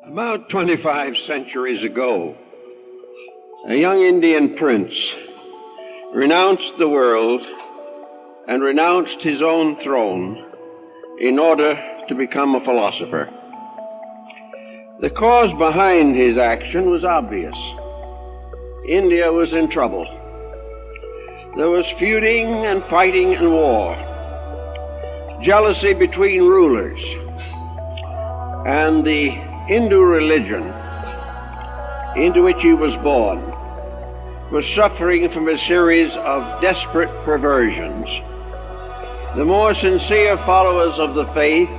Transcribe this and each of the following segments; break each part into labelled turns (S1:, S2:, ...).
S1: About 25 centuries ago, a young Indian prince renounced the world and renounced his own throne in order to become a philosopher. The cause behind his action was obvious. India was in trouble. There was feuding and fighting and war, jealousy between rulers, and the Hindu religion into which he was born was suffering from a series of desperate perversions. The more sincere followers of the faith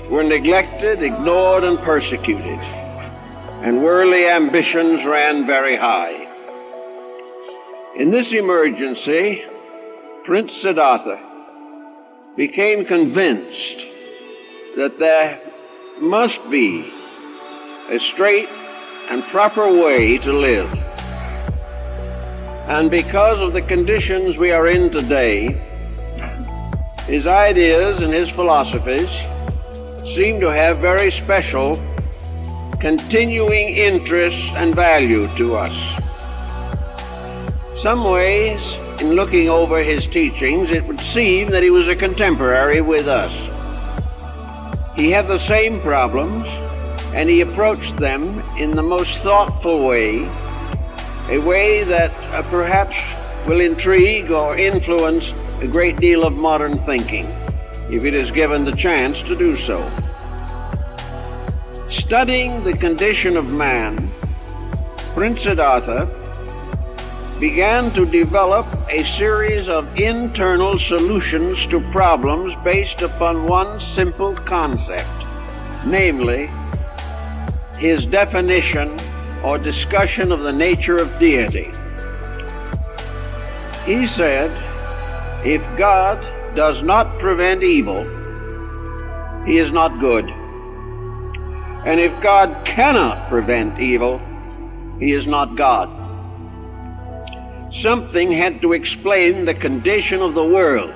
S1: were neglected, ignored, and persecuted, and worldly ambitions ran very high. In this emergency, Prince Siddhartha became convinced that there must be a straight and proper way to live. And because of the conditions we are in today, his ideas and his philosophies seem to have very special continuing interest and value to us. Some ways, in looking over his teachings, it would seem that he was a contemporary with us. He had the same problems, and he approached them in the most thoughtful way, a way that perhaps will intrigue or influence a great deal of modern thinking, if it is given the chance to do so. Studying the condition of man, Prince Siddhartha began to develop a series of internal solutions to problems based upon one simple concept, namely, his definition or discussion of the nature of deity. He said, if God does not prevent evil, he is not good. And if God cannot prevent evil, he is not God. Something had to explain the condition of the world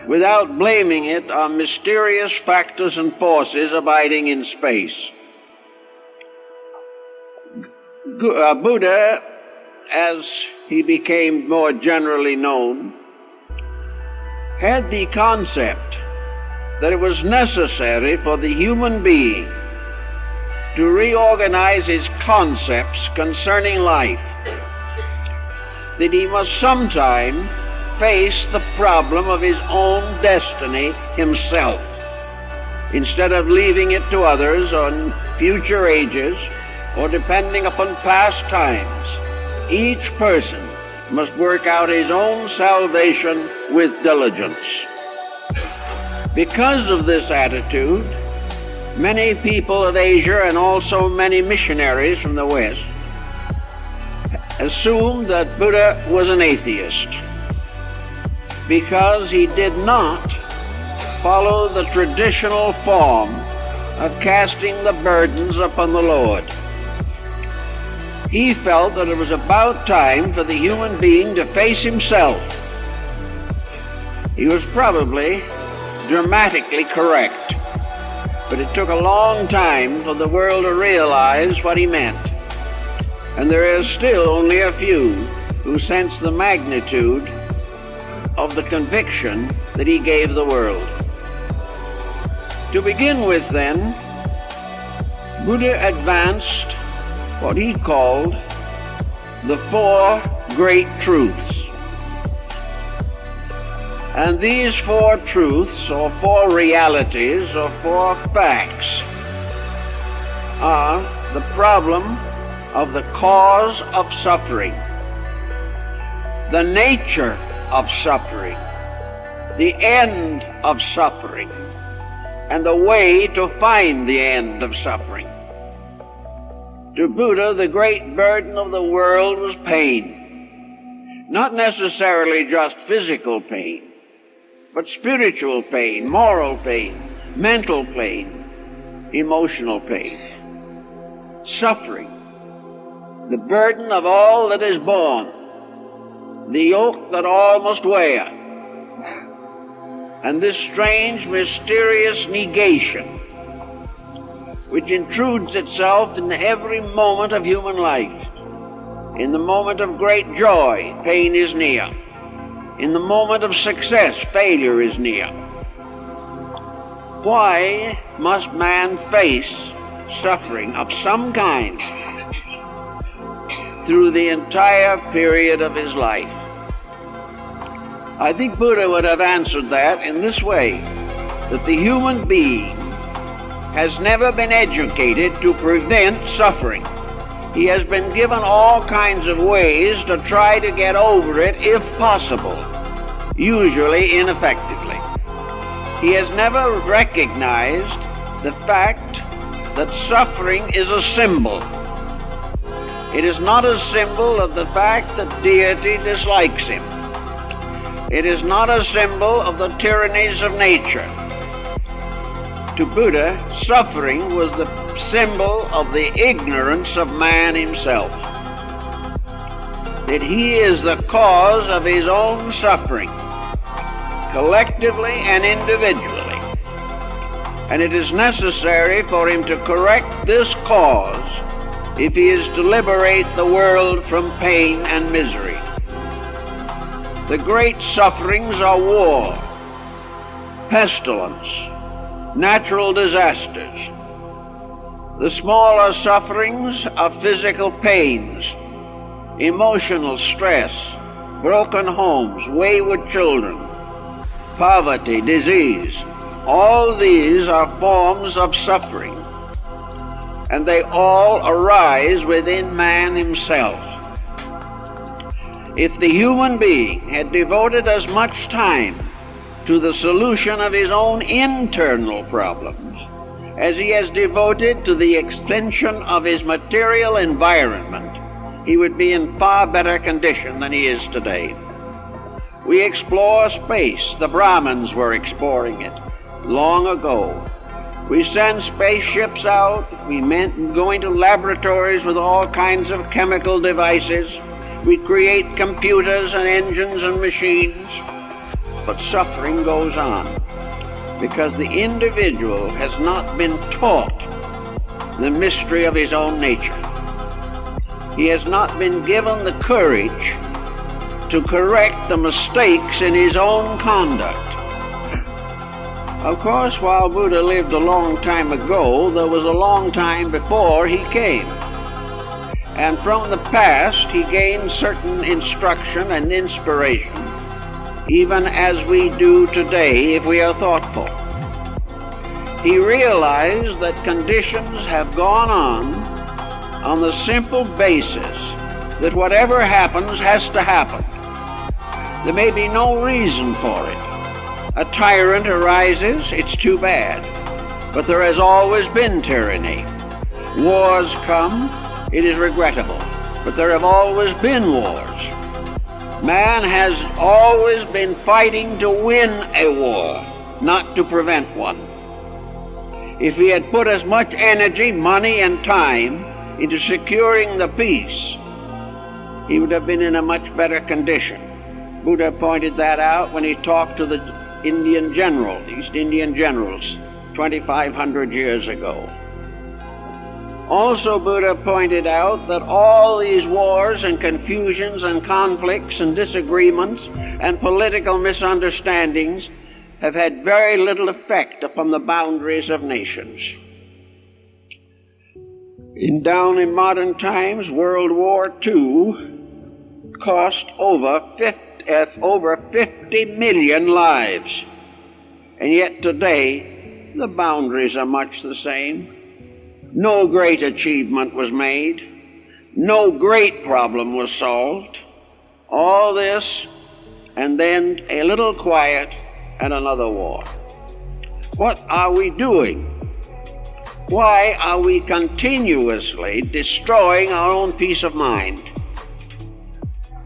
S1: without blaming it on mysterious factors and forces abiding in space. Buddha, as he became more generally known, had the concept that it was necessary for the human being to reorganize his concepts concerning life, that he must sometime face the problem of his own destiny himself, instead of leaving it to others on future ages or depending upon past times. Each person must work out his own salvation with diligence. Because of this attitude, many people of Asia and also many missionaries from the West assumed that Buddha was an atheist because he did not follow the traditional form of casting the burdens upon the Lord. He felt that it was about time for the human being to face himself. He was probably dramatically correct, but it took a long time for the world to realize what he meant. And there is still only a few who sense the magnitude of the conviction that he gave the world. To begin with, then, Buddha advanced what he called the four great truths. And these four truths, or four realities, or four facts, are the problem of the cause of suffering, the nature of suffering, the end of suffering, and the way to find the end of suffering. To Buddha, the great burden of the world was pain. Not necessarily just physical pain, but spiritual pain, moral pain, mental pain, emotional pain. Suffering, the burden of all that is born, the yoke that all must wear, and this strange, mysterious negation which intrudes itself in every moment of human life. In the moment of great joy, pain is near. In the moment of success, failure is near. Why must man face suffering of some kind through the entire period of his life? I think Buddha would have answered that in this way, that the human being has never been educated to prevent suffering. He has been given all kinds of ways to try to get over it if possible, usually ineffectively. He has never recognized the fact that suffering is a symbol. It is not a symbol of the fact that deity dislikes him. It is not a symbol of the tyrannies of nature. To Buddha, suffering was the symbol of the ignorance of man himself. That he is the cause of his own suffering, collectively and individually. And it is necessary for him to correct this cause if he is to liberate the world from pain and misery. The great sufferings are war, pestilence, natural disasters. The smaller sufferings are physical pains, emotional stress, broken homes, wayward children, poverty, disease. All these are forms of suffering, and they all arise within man himself. If the human being had devoted as much time to the solution of his own internal problems as he has devoted to the extension of his material environment, he would be in far better condition than he is today. We explore space. The Brahmins were exploring it long ago. We send spaceships out. We go into laboratories with all kinds of chemical devices. We create computers and engines and machines. But suffering goes on because the individual has not been taught the mystery of his own nature. He has not been given the courage to correct the mistakes in his own conduct. Of course, while Buddha lived a long time ago, there was a long time before he came. And from the past, he gained certain instruction and inspiration, even as we do today if we are thoughtful. He realized that conditions have gone on the simple basis that whatever happens has to happen. There may be no reason for it. A tyrant arises, it's too bad. But there has always been tyranny. Wars come, it is regrettable. But there have always been wars. Man has always been fighting to win a war, not to prevent one. If he had put as much energy, money, and time into securing the peace, he would have been in a much better condition. Buddha pointed that out when he talked to the Indian general, East Indian generals, 2,500 years ago. Also, Buddha pointed out that all these wars and confusions and conflicts and disagreements and political misunderstandings have had very little effect upon the boundaries of nations. Down in modern times, World War II cost over 50 million lives. And yet today, the boundaries are much the same. No great achievement was made. No great problem was solved. All this, and then a little quiet and another war. What are we doing? Why are we continuously destroying our own peace of mind?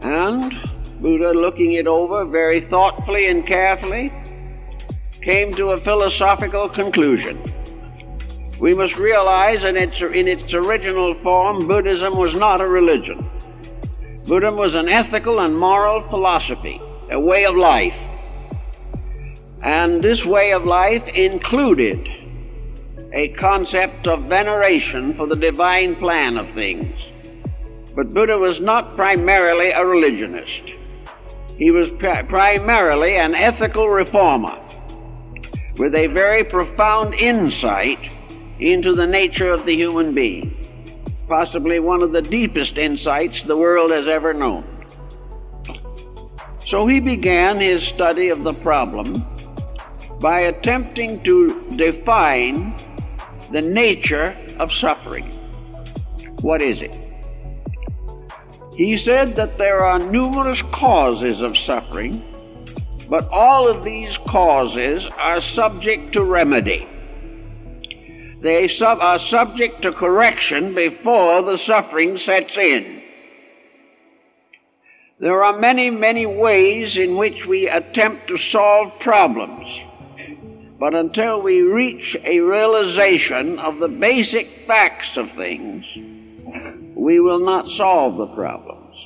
S1: And Buddha, looking it over very thoughtfully and carefully, came to a philosophical conclusion. We must realize that in its original form, Buddhism was not a religion. Buddhism was an ethical and moral philosophy, a way of life. And this way of life included a concept of veneration for the divine plan of things. But Buddha was not primarily a religionist. He was primarily an ethical reformer with a very profound insight into the nature of the human being, possibly one of the deepest insights the world has ever known. So he began his study of the problem by attempting to define the nature of suffering. What is it? He said that there are numerous causes of suffering, but all of these causes are subject to remedy. They are subject to correction before the suffering sets in. There are many, many ways in which we attempt to solve problems, but until we reach a realization of the basic facts of things, we will not solve the problems.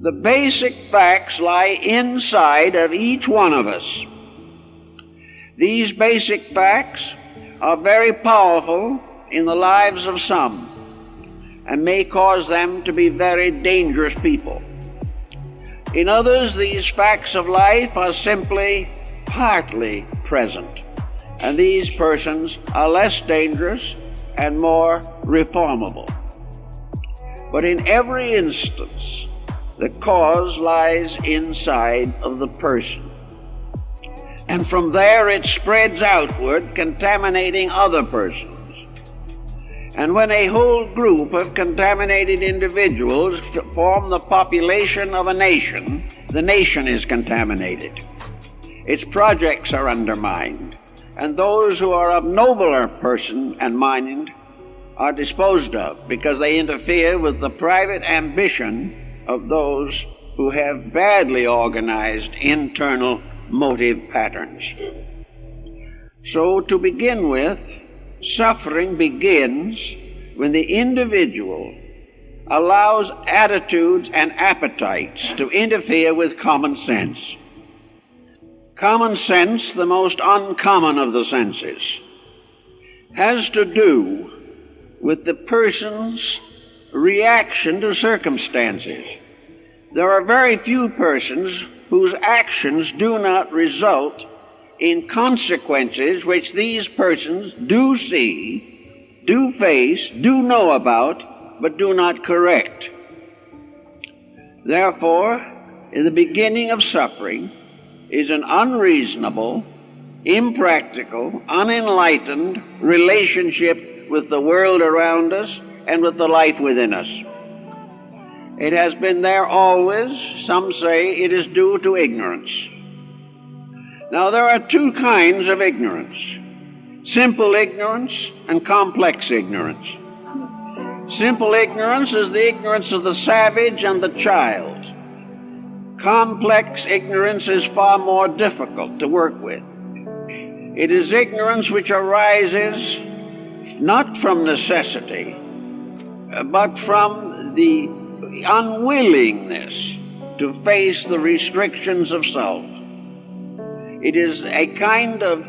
S1: The basic facts lie inside of each one of us. These basic facts are very powerful in the lives of some and may cause them to be very dangerous people. In others, these facts of life are simply partly present, and these persons are less dangerous and more reformable. But in every instance, the cause lies inside of the person. And from there it spreads outward, contaminating other persons. And when a whole group of contaminated individuals form the population of a nation, the nation is contaminated. Its projects are undermined, and those who are of nobler person and mind are disposed of because they interfere with the private ambition of those who have badly organized internal motive patterns. So to begin with, suffering begins when the individual allows attitudes and appetites to interfere with common sense. Common sense, the most uncommon of the senses, has to do with the person's reaction to circumstances. There are very few persons whose actions do not result in consequences which these persons do see, do face, do know about, but do not correct. Therefore, in the beginning of suffering is an unreasonable, impractical, unenlightened relationship with the world around us and with the life within us. It has been there always. Some say it is due to ignorance. Now, there are two kinds of ignorance: simple ignorance and complex ignorance. Simple ignorance is the ignorance of the savage and the child. Complex ignorance is far more difficult to work with. It is ignorance which arises not from necessity, but from the unwillingness to face the restrictions of self. It is a kind of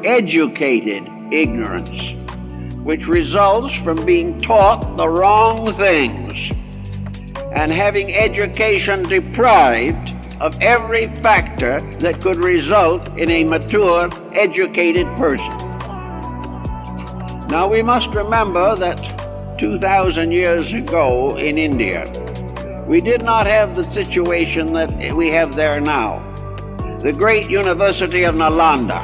S1: educated ignorance which results from being taught the wrong things and having education deprived of every factor that could result in a mature, educated person. Now we must remember that 2,000 years ago in India, we did not have the situation that we have there now. The great University of Nalanda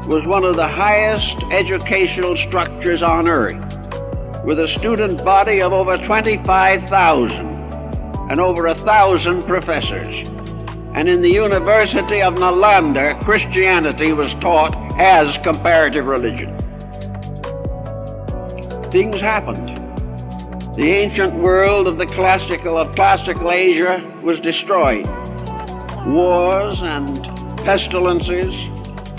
S1: was one of the highest educational structures on earth, with a student body of over 25,000 and over 1,000 professors. And in the University of Nalanda, Christianity was taught as comparative religion. Things happened. The ancient world of classical Asia was destroyed. Wars and pestilences,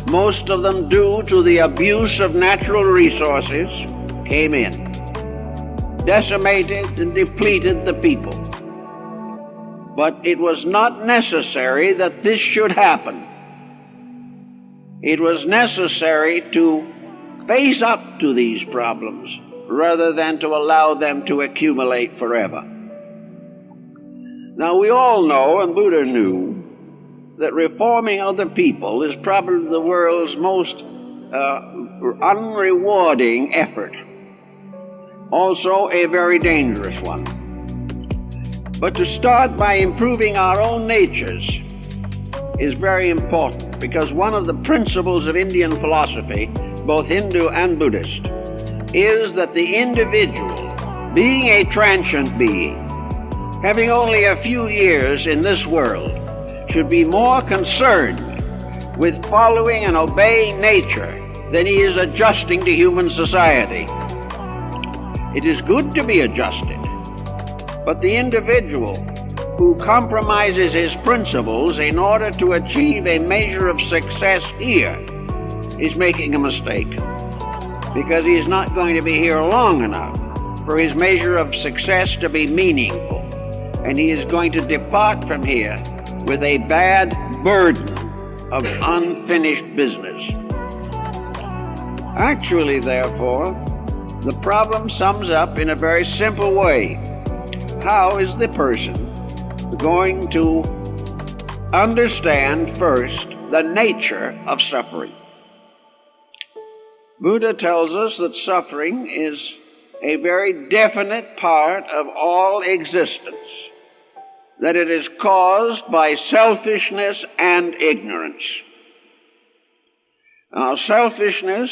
S1: most of them due to the abuse of natural resources, came in, decimated and depleted the people. But it was not necessary that this should happen. it was necessary to face up to these problems rather than to allow them to accumulate forever. Now we all know, and Buddha knew, that reforming other people is probably the world's most unrewarding effort. Also a very dangerous one. But to start by improving our own natures is very important, because one of the principles of Indian philosophy, both Hindu and Buddhist, is that the individual, being a transient being, having only a few years in this world, should be more concerned with following and obeying nature than he is adjusting to human society. It is good to be adjusted, but the individual who compromises his principles in order to achieve a measure of success here is making a mistake, because he is not going to be here long enough for his measure of success to be meaningful, and he is going to depart from here with a bad burden of unfinished business. Actually, therefore, the problem sums up in a very simple way. How is the person going to understand first the nature of suffering? Buddha tells us that suffering is a very definite part of all existence, that it is caused by selfishness and ignorance. Now, selfishness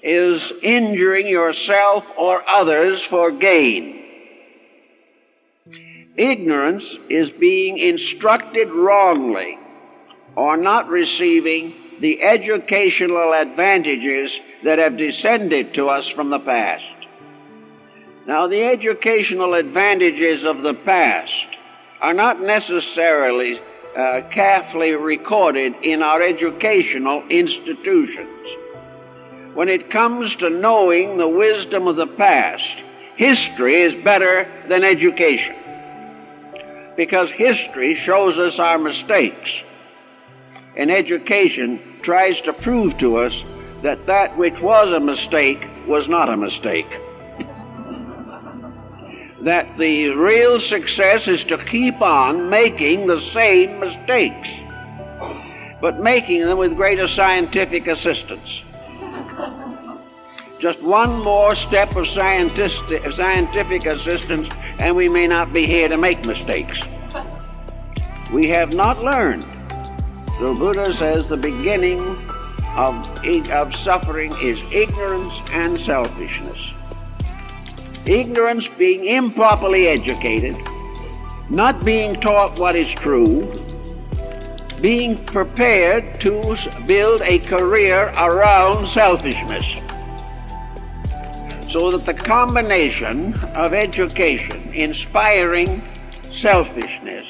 S1: is injuring yourself or others for gain. Ignorance is being instructed wrongly or not receiving the educational advantages that have descended to us from the past. Now, the educational advantages of the past are not necessarily carefully recorded in our educational institutions. When it comes to knowing the wisdom of the past, history is better than education, because history shows us our mistakes, and education tries to prove to us that that which was a mistake was not a mistake. That the real success is to keep on making the same mistakes, but making them with greater scientific assistance. Just one more step of scientific assistance, and we may not be here to make mistakes. We have not learned. So Buddha says the beginning of suffering is ignorance and selfishness. Ignorance, being improperly educated, not being taught what is true, being prepared to build a career around selfishness. So that the combination of education inspiring selfishness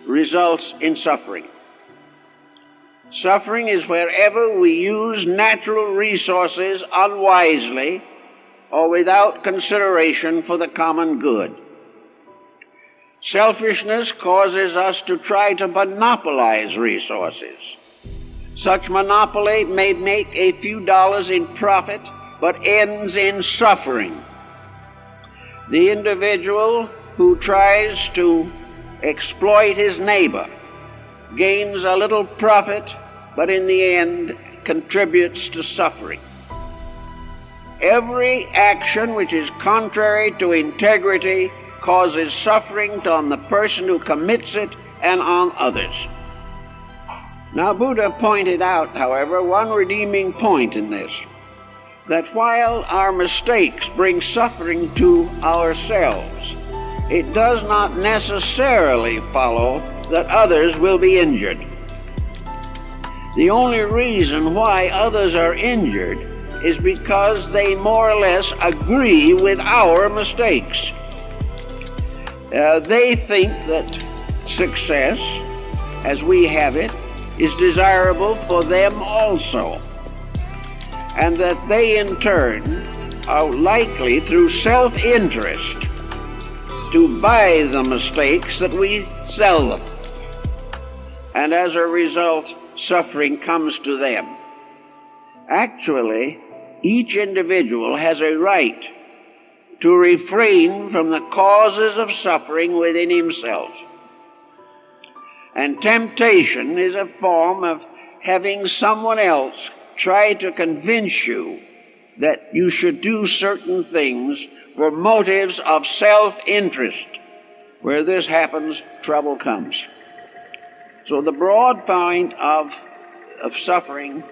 S1: results in suffering. Suffering is wherever we use natural resources unwisely or without consideration for the common good. Selfishness causes us to try to monopolize resources. Such monopoly may make a few dollars in profit, but ends in suffering. The individual who tries to exploit his neighbor gains a little profit, but in the end contributes to suffering. Every action which is contrary to integrity causes suffering on the person who commits it and on others. Now, Buddha pointed out, however, one redeeming point in this, that while our mistakes bring suffering to ourselves, it does not necessarily follow that others will be injured. The only reason why others are injured is because they more or less agree with our mistakes. They think that success, as we have it, is desirable for them also, and that they in turn are likely, through self-interest, to buy the mistakes that we sell them, and as a result suffering comes to them. Actually, each individual has a right to refrain from the causes of suffering within himself. And temptation is a form of having someone else try to convince you that you should do certain things for motives of self-interest. Where this happens, trouble comes. So the broad point of suffering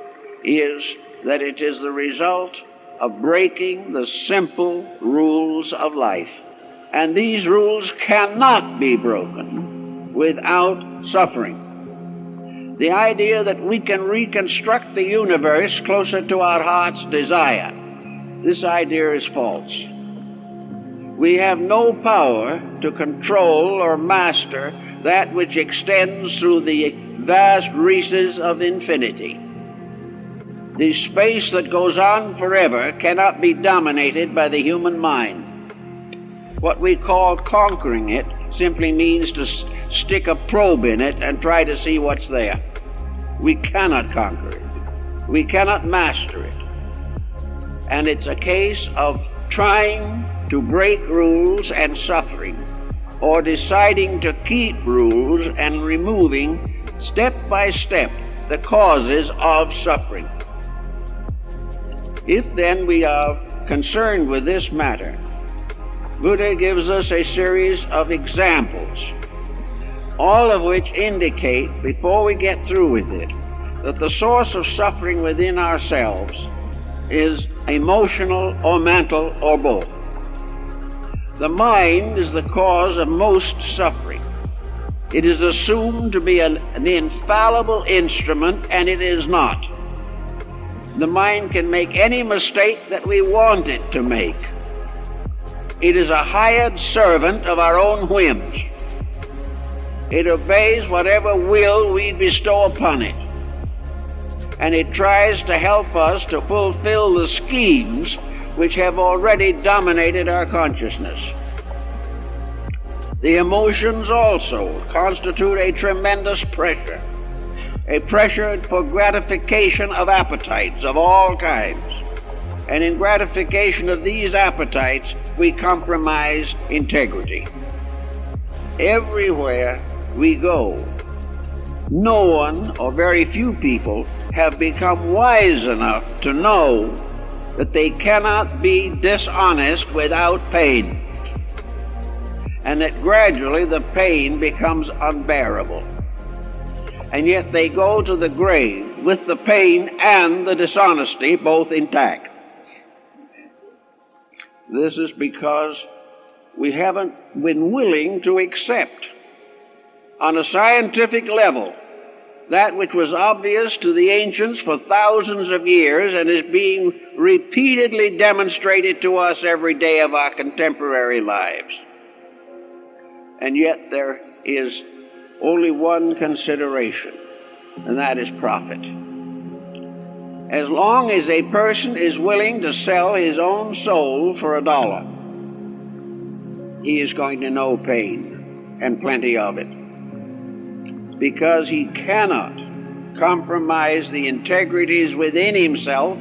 S1: is that it is the result of breaking the simple rules of life. And these rules cannot be broken without suffering. The idea that we can reconstruct the universe closer to our heart's desire, this idea is false. We have no power to control or master that which extends through the vast reaches of infinity. The space that goes on forever cannot be dominated by the human mind. What we call conquering it simply means to stick a probe in it and try to see what's there. We cannot conquer it. We cannot master it. And it's a case of trying to break rules and suffering, or deciding to keep rules and removing, step by step, the causes of suffering. If then we are concerned with this matter, Buddha gives us a series of examples, all of which indicate, before we get through with it, that the source of suffering within ourselves is emotional or mental or both. The mind is the cause of most suffering. It is assumed to be an infallible instrument, and it is not. The mind can make any mistake that we want it to make. It is a hired servant of our own whims. It obeys whatever will we bestow upon it. And it tries to help us to fulfill the schemes which have already dominated our consciousness. The emotions also constitute a tremendous pressure, a pressure for gratification of appetites of all kinds. And in gratification of these appetites, we compromise integrity. Everywhere we go, no one or very few people have become wise enough to know that they cannot be dishonest without pain, and that gradually the pain becomes unbearable. And yet they go to the grave with the pain and the dishonesty both intact. This is because we haven't been willing to accept on a scientific level that which was obvious to the ancients for thousands of years and is being repeatedly demonstrated to us every day of our contemporary lives. And yet there is only one consideration, and that is profit. As long as a person is willing to sell his own soul for $1, he is going to know pain, and plenty of it, because he cannot compromise the integrities within himself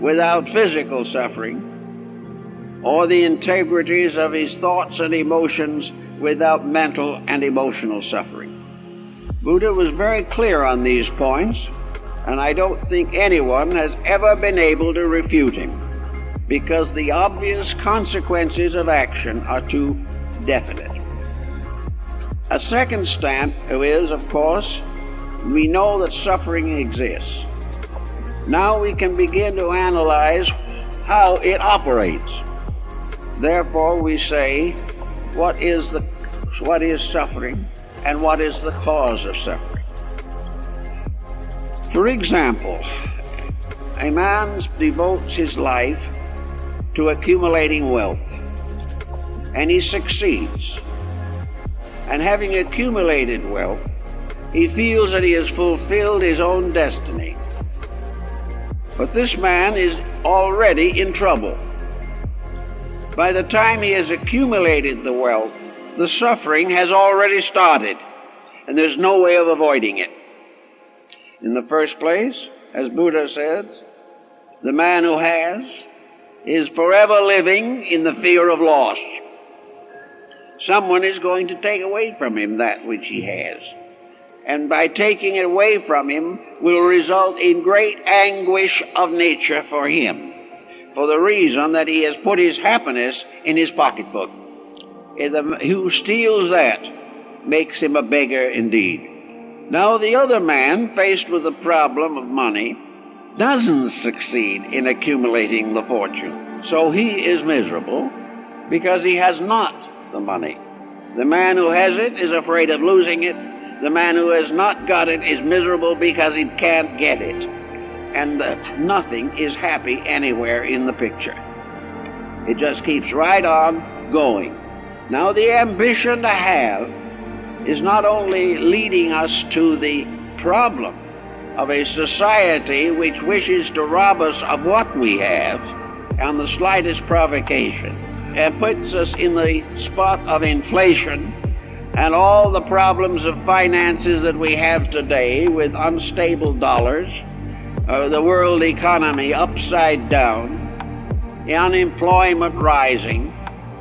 S1: without physical suffering, or the integrities of his thoughts and emotions without mental and emotional suffering. Buddha was very clear on these points, and I don't think anyone has ever been able to refute him, because the obvious consequences of action are too definite. A second stamp is, of course, we know that suffering exists. Now we can begin to analyze how it operates. Therefore we say, what is suffering and what is the cause of suffering? For example, a man devotes his life to accumulating wealth, and he succeeds. And having accumulated wealth, he feels that he has fulfilled his own destiny. But this man is already in trouble. By the time he has accumulated the wealth, the suffering has already started, and there's no way of avoiding it. In the first place, as Buddha says, the man who has is forever living in the fear of loss. Someone is going to take away from him that which he has. And by taking it away from him will result in great anguish of nature for him, for the reason that he has put his happiness in his pocketbook. Who steals that makes him a beggar indeed. Now the other man, faced with the problem of money, doesn't succeed in accumulating the fortune. So he is miserable because he has not the money. The man who has it is afraid of losing it. The man who has not got it is miserable because he can't get it. And nothing is happy anywhere in the picture. It just keeps right on going. Now the ambition to have is not only leading us to the problem of a society which wishes to rob us of what we have on the slightest provocation, and puts us in the spot of inflation and all the problems of finances that we have today with unstable dollars, the world economy upside down, the unemployment rising.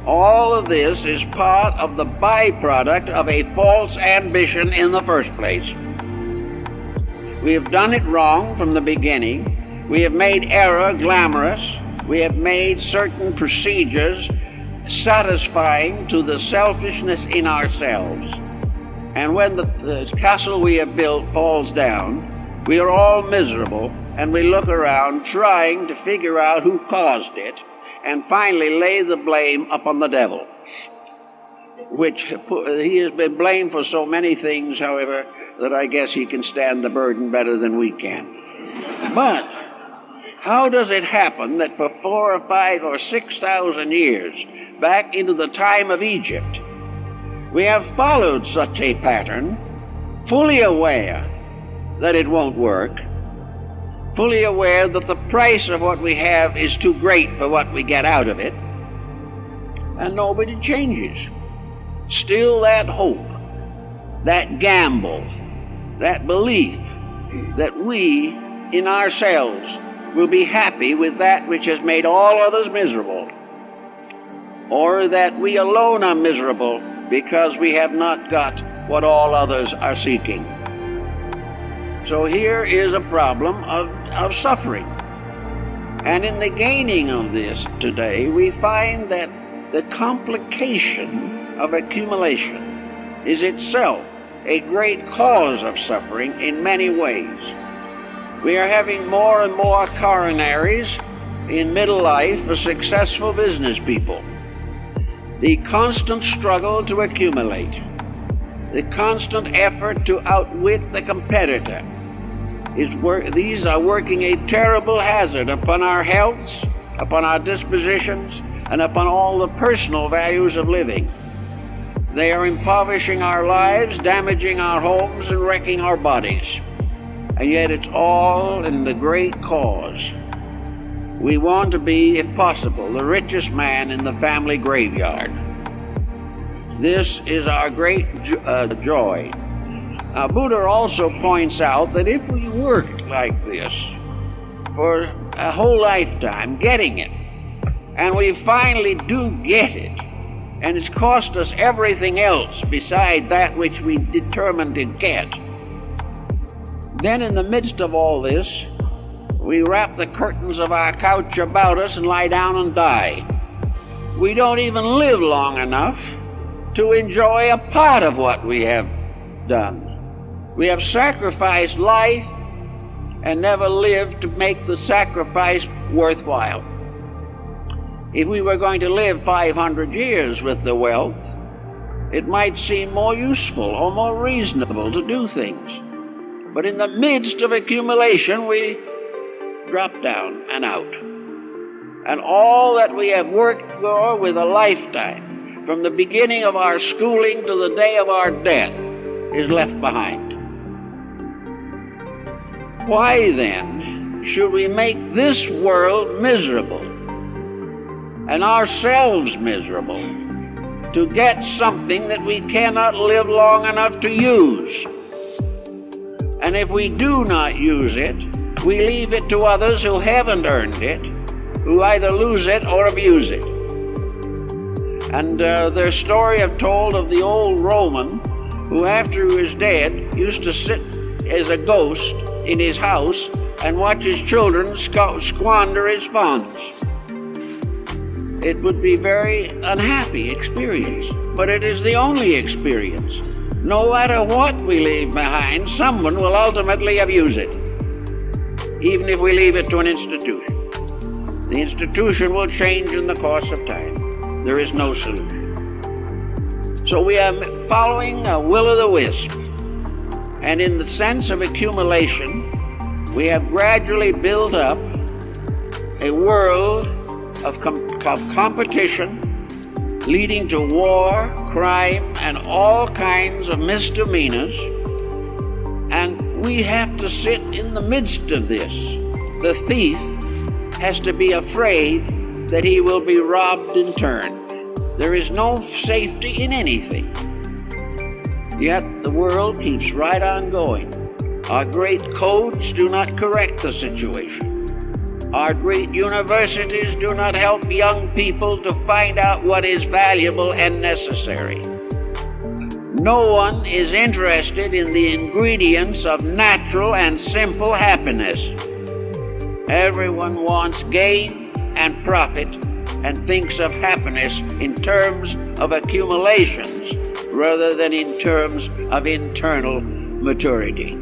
S1: All of this is part of the byproduct of a false ambition in the first place. We have done it wrong from the beginning. We have made error glamorous. We have made certain procedures satisfying to the selfishness in ourselves. And when the castle we have built falls down, we are all miserable, and we look around trying to figure out who caused it, and finally lay the blame upon the devil, which he has been blamed for so many things, however, that I guess he can stand the burden better than we can. But how does it happen that for 4,000 or 5,000 or 6,000 years, back into the time of Egypt, we have followed such a pattern, fully aware that it won't work, fully aware that the price of what we have is too great for what we get out of it, and nobody changes. Still that hope, that gamble, that belief that we in ourselves will be happy with that which has made all others miserable, or that we alone are miserable because we have not got what all others are seeking. So here is a problem of suffering. And in the gaining of this today, we find that the complication of accumulation is itself a great cause of suffering in many ways. We are having more and more coronaries in middle life for successful business people. The constant struggle to accumulate, the constant effort to outwit the competitor, these are working a terrible hazard upon our healths, upon our dispositions, and upon all the personal values of living. They are impoverishing our lives, damaging our homes, and wrecking our bodies. And yet it's all in the great cause. We want to be, if possible, the richest man in the family graveyard. This is our great joy. Now, Buddha also points out that if we work like this for a whole lifetime, getting it, and we finally do get it, and it's cost us everything else beside that which we determined to get, then in the midst of all this, we wrap the curtains of our couch about us and lie down and die. We don't even live long enough to enjoy a part of what we have done. We have sacrificed life and never lived to make the sacrifice worthwhile. If we were going to live 500 years with the wealth, it might seem more useful or more reasonable to do things. But in the midst of accumulation, we drop down and out. And all that we have worked for with a lifetime, from the beginning of our schooling to the day of our death, is left behind. Why then should we make this world miserable and ourselves miserable to get something that we cannot live long enough to use? And if we do not use it, we leave it to others who haven't earned it, who either lose it or abuse it. And their story I've told of the old Roman who, after he was dead, used to sit as a ghost in his house and watch his children squander his funds. It would be a very unhappy experience, but it is the only experience. No matter what we leave behind, someone will ultimately abuse it, even if we leave it to an institution. The institution will change in the course of time. There is no solution. So we are following a will-o'-the-wisp, and in the sense of accumulation, we have gradually built up a world of competition leading to war, crime, and all kinds of misdemeanors, and we have to sit in the midst of this. The thief has to be afraid that he will be robbed in turn. There is no safety in anything. Yet the world keeps right on going. Our great codes do not correct the situation. Our great universities do not help young people to find out what is valuable and necessary. No one is interested in the ingredients of natural and simple happiness. Everyone wants gain and profit and thinks of happiness in terms of accumulations rather than in terms of internal maturity.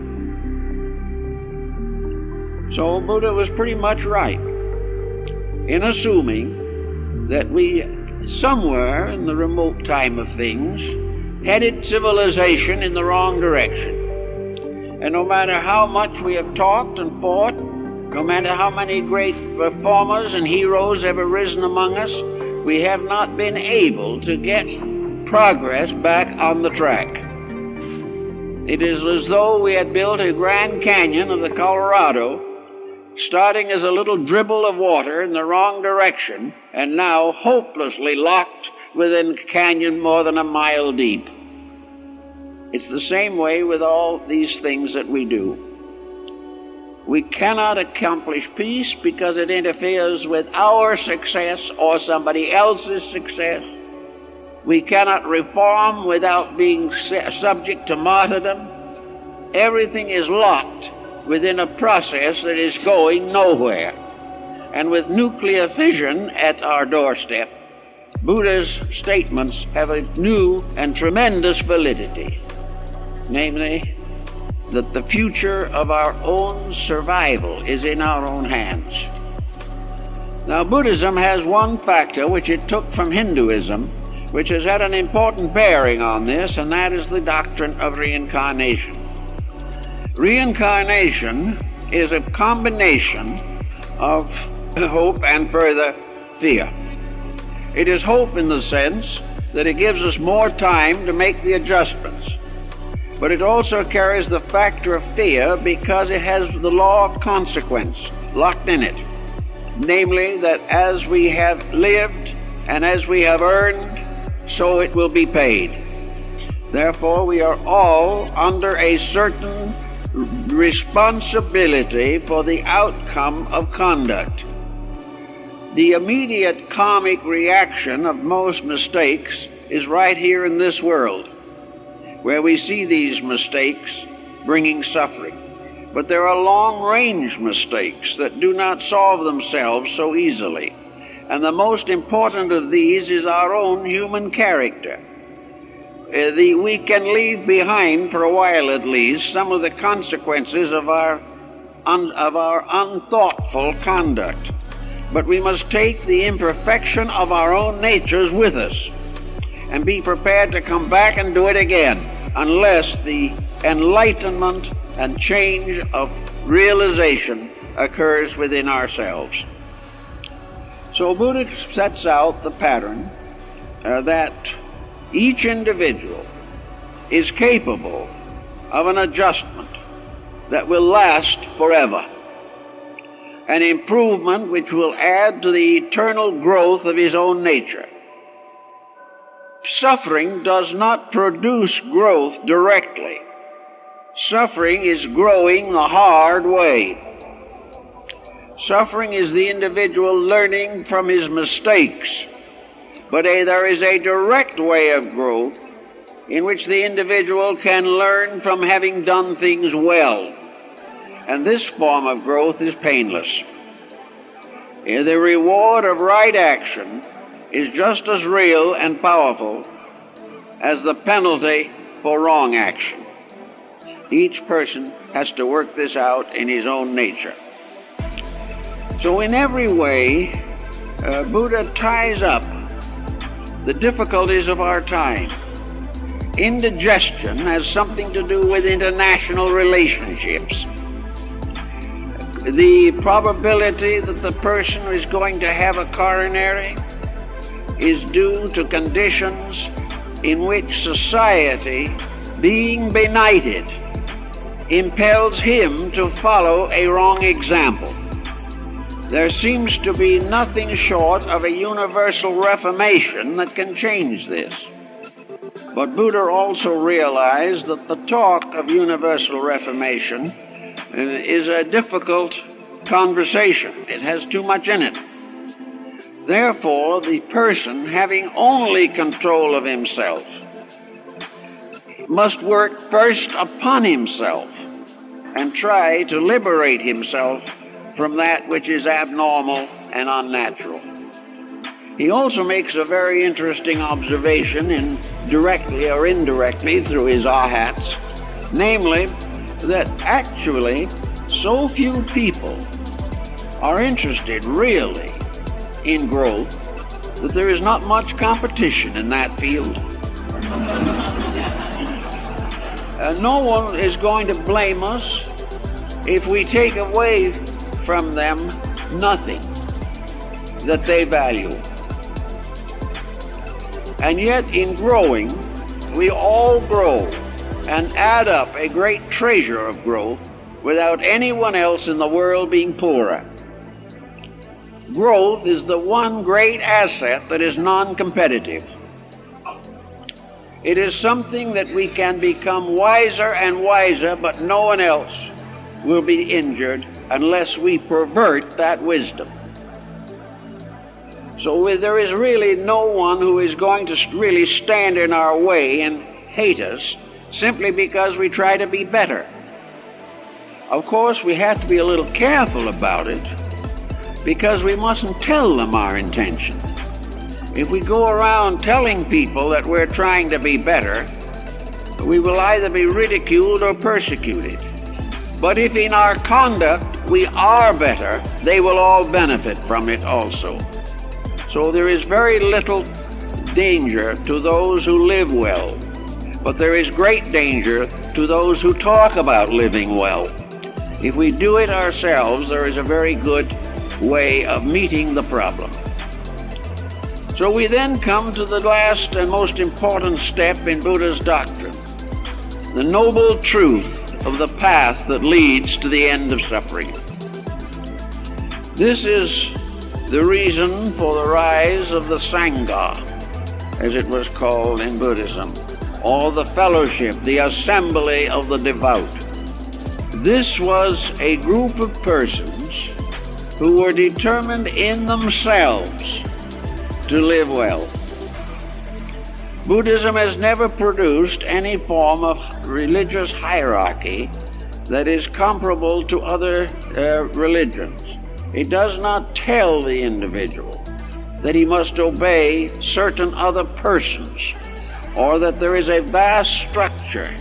S1: So Buddha was pretty much right in assuming that we, somewhere in the remote time of things, headed civilization in the wrong direction. And no matter how much we have talked and fought, no matter how many great reformers and heroes have arisen among us, we have not been able to get progress back on the track. It is as though we had built a Grand Canyon of the Colorado, starting as a little dribble of water in the wrong direction, and now hopelessly locked within a canyon more than a mile deep. It's the same way with all these things that we do. We cannot accomplish peace because it interferes with our success or somebody else's success. We cannot reform without being subject to martyrdom. Everything is locked within a process that is going nowhere. And with nuclear fission at our doorstep, Buddha's statements have a new and tremendous validity, namely, that the future of our own survival is in our own hands. Now, Buddhism has one factor which it took from Hinduism, which has had an important bearing on this, and that is the doctrine of reincarnation. Reincarnation is a combination of hope and further fear. It is hope in the sense that it gives us more time to make the adjustments. But it also carries the factor of fear because it has the law of consequence locked in it. Namely, that as we have lived and as we have earned, so it will be paid. Therefore, we are all under a certain responsibility for the outcome of conduct. The immediate karmic reaction of most mistakes is right here in this world, where we see these mistakes bringing suffering. But there are long-range mistakes that do not solve themselves so easily. And the most important of these is our own human character. We can leave behind, for a while at least, some of the consequences of our unthoughtful conduct. But we must take the imperfection of our own natures with us and be prepared to come back and do it again, unless the enlightenment and change of realization occurs within ourselves. So Buddha sets out the pattern that each individual is capable of an adjustment that will last forever, an improvement which will add to the eternal growth of his own nature. Suffering does not produce growth directly. Suffering is growing the hard way. Suffering is the individual learning from his mistakes. But there is a direct way of growth in which the individual can learn from having done things well. And this form of growth is painless. The reward of right action is just as real and powerful as the penalty for wrong action. Each person has to work this out in his own nature. So in every way, Buddha ties up the difficulties of our time. Indigestion has something to do with international relationships. The probability that the person is going to have a coronary is due to conditions in which society, being benighted, impels him to follow a wrong example. There seems to be nothing short of a universal reformation that can change this. But Buddha also realized that the talk of universal reformation is a difficult conversation. It has too much in it. Therefore, the person, having only control of himself, must work first upon himself and try to liberate himself from that which is abnormal and unnatural. He also makes a very interesting observation, directly or indirectly through his ahats, namely that actually so few people are interested really in growth that there is not much competition in that field. No one is going to blame us if we take away from them nothing that they value. And yet in growing, we all grow and add up a great treasure of growth without anyone else in the world being poorer. Growth is the one great asset that is non-competitive. It is something that we can become wiser and wiser, but no one else will be injured unless we pervert that wisdom. So there is really no one who is going to really stand in our way and hate us simply because we try to be better. Of course, we have to be a little careful about it because we mustn't tell them our intention. If we go around telling people that we're trying to be better, we will either be ridiculed or persecuted. But if in our conduct we are better, they will all benefit from it also. So there is very little danger to those who live well, but there is great danger to those who talk about living well. If we do it ourselves, there is a very good way of meeting the problem. So we then come to the last and most important step in Buddha's doctrine, the noble truth of the path that leads to the end of suffering. This is the reason for the rise of the Sangha, as it was called in Buddhism, or the fellowship, the assembly of the devout. This was a group of persons who were determined in themselves to live well. Buddhism has never produced any form of religious hierarchy that is comparable to other religions. It does not tell the individual that he must obey certain other persons, or that there is a vast structure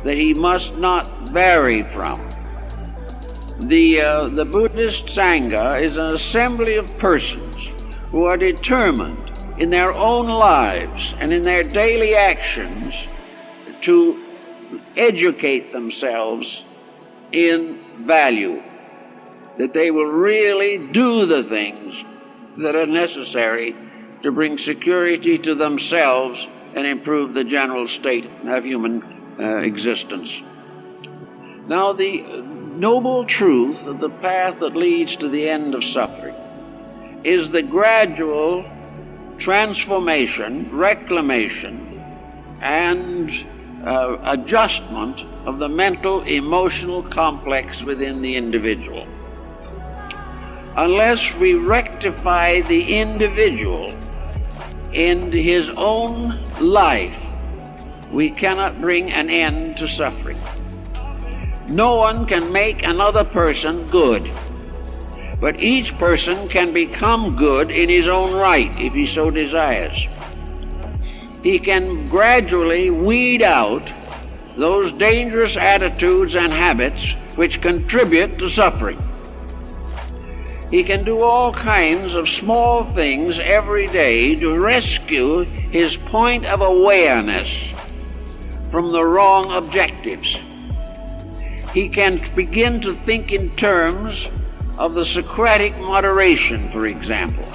S1: that he must not vary from. The Buddhist Sangha is an assembly of persons who are determined in their own lives and in their daily actions to educate themselves in value, that they will really do the things that are necessary to bring security to themselves and improve the general state of human existence. Now, the noble truth of the path that leads to the end of suffering is the gradual transformation, reclamation, and adjustment of the mental emotional complex within the individual. Unless we rectify the individual in his own life, we cannot bring an end to suffering. No one can make another person good, but each person can become good in his own right if he so desires. He can gradually weed out those dangerous attitudes and habits which contribute to suffering. He can do all kinds of small things every day to rescue his point of awareness from the wrong objectives. He can begin to think in terms of the Socratic moderation, for example.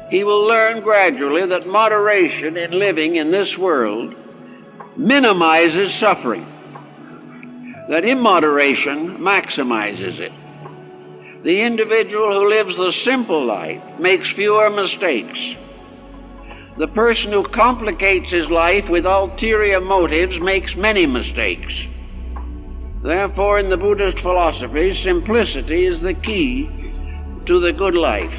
S1: He will learn gradually that moderation in living in this world minimizes suffering, that immoderation maximizes it. The individual who lives the simple life makes fewer mistakes. The person who complicates his life with ulterior motives makes many mistakes. Therefore, in the Buddhist philosophy, simplicity is the key to the good life.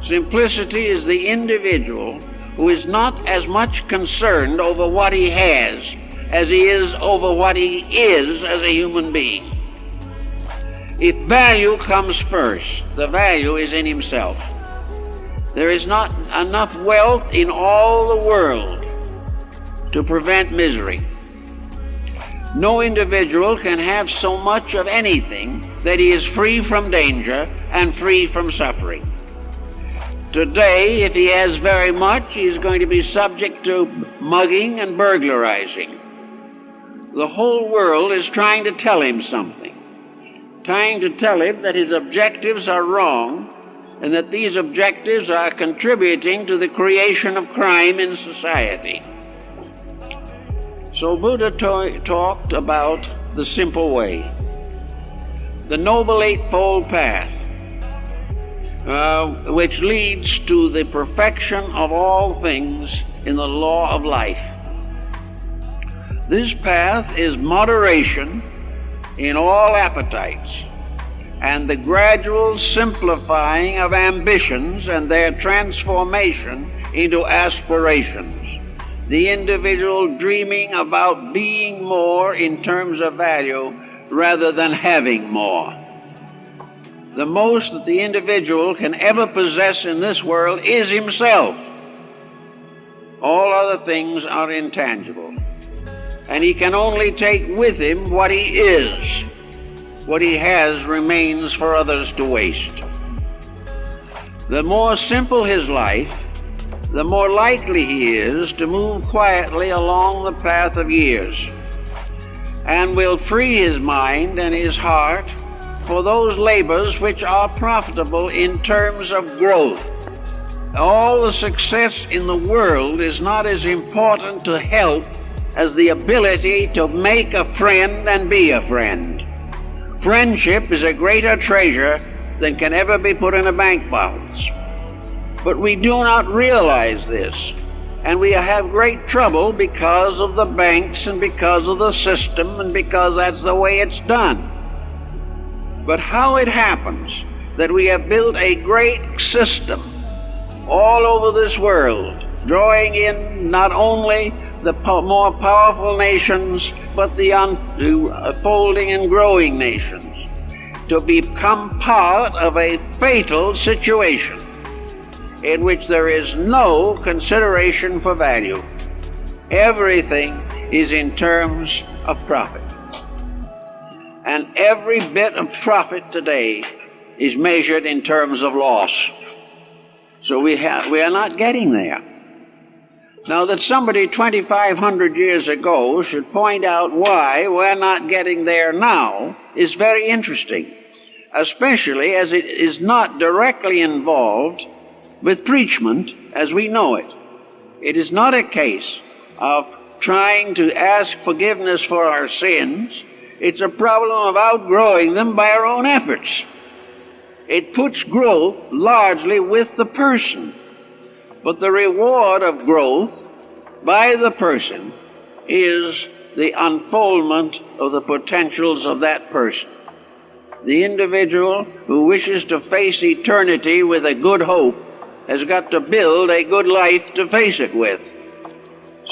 S1: Simplicity is the individual who is not as much concerned over what he has as he is over what he is as a human being. If value comes first, the value is in himself. There is not enough wealth in all the world to prevent misery. No individual can have so much of anything that he is free from danger and free from suffering. Today, if he has very much, he is going to be subject to mugging and burglarizing. The whole world is trying to tell him something, trying to tell him that his objectives are wrong and that these objectives are contributing to the creation of crime in society. So Buddha talked about the simple way, the Noble Eightfold Path, which leads to the perfection of all things in the law of life. This path is moderation in all appetites and the gradual simplifying of ambitions and their transformation into aspirations. The individual dreaming about being more in terms of value rather than having more. The most that the individual can ever possess in this world is himself. All other things are intangible. And he can only take with him what he is. What he has remains for others to waste. The more simple his life, the more likely he is to move quietly along the path of years, and will free his mind and his heart for those labors which are profitable in terms of growth. All the success in the world is not as important to help as the ability to make a friend and be a friend. Friendship is a greater treasure than can ever be put in a bank balance. But we do not realize this, and we have great trouble because of the banks and because of the system and because that's the way it's done. But how it happens that we have built a great system all over this world, drawing in not only the more powerful nations, but the unfolding and growing nations, to become part of a fatal situation in which there is no consideration for value. Everything is in terms of profit. And every bit of profit today is measured in terms of loss. So we are not getting there. Now that somebody 2,500 years ago should point out why we're not getting there now is very interesting, especially as it is not directly involved with preachment as we know it. It is not a case of trying to ask forgiveness for our sins. It's a problem of outgrowing them by our own efforts. It puts growth largely with the person, but the reward of growth by the person is the unfoldment of the potentials of that person. The individual who wishes to face eternity with a good hope has got to build a good life to face it with.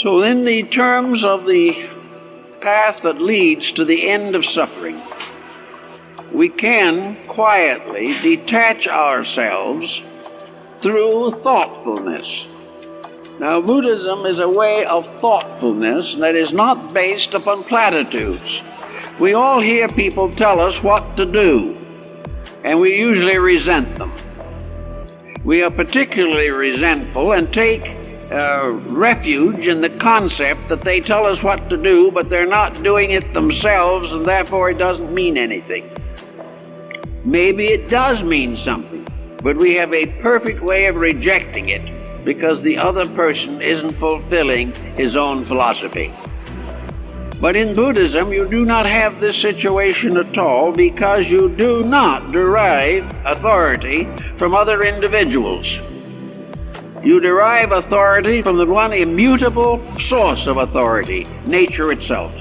S1: So in the terms of the path that leads to the end of suffering, we can quietly detach ourselves through thoughtfulness. Now, Buddhism is a way of thoughtfulness that is not based upon platitudes. We all hear people tell us what to do, and we usually resent them. We are particularly resentful and take refuge in the concept that they tell us what to do, but they're not doing it themselves, and therefore it doesn't mean anything. Maybe it does mean something, but we have a perfect way of rejecting it because the other person isn't fulfilling his own philosophy. But in Buddhism, you do not have this situation at all because you do not derive authority from other individuals. You derive authority from the one immutable source of authority, nature itself.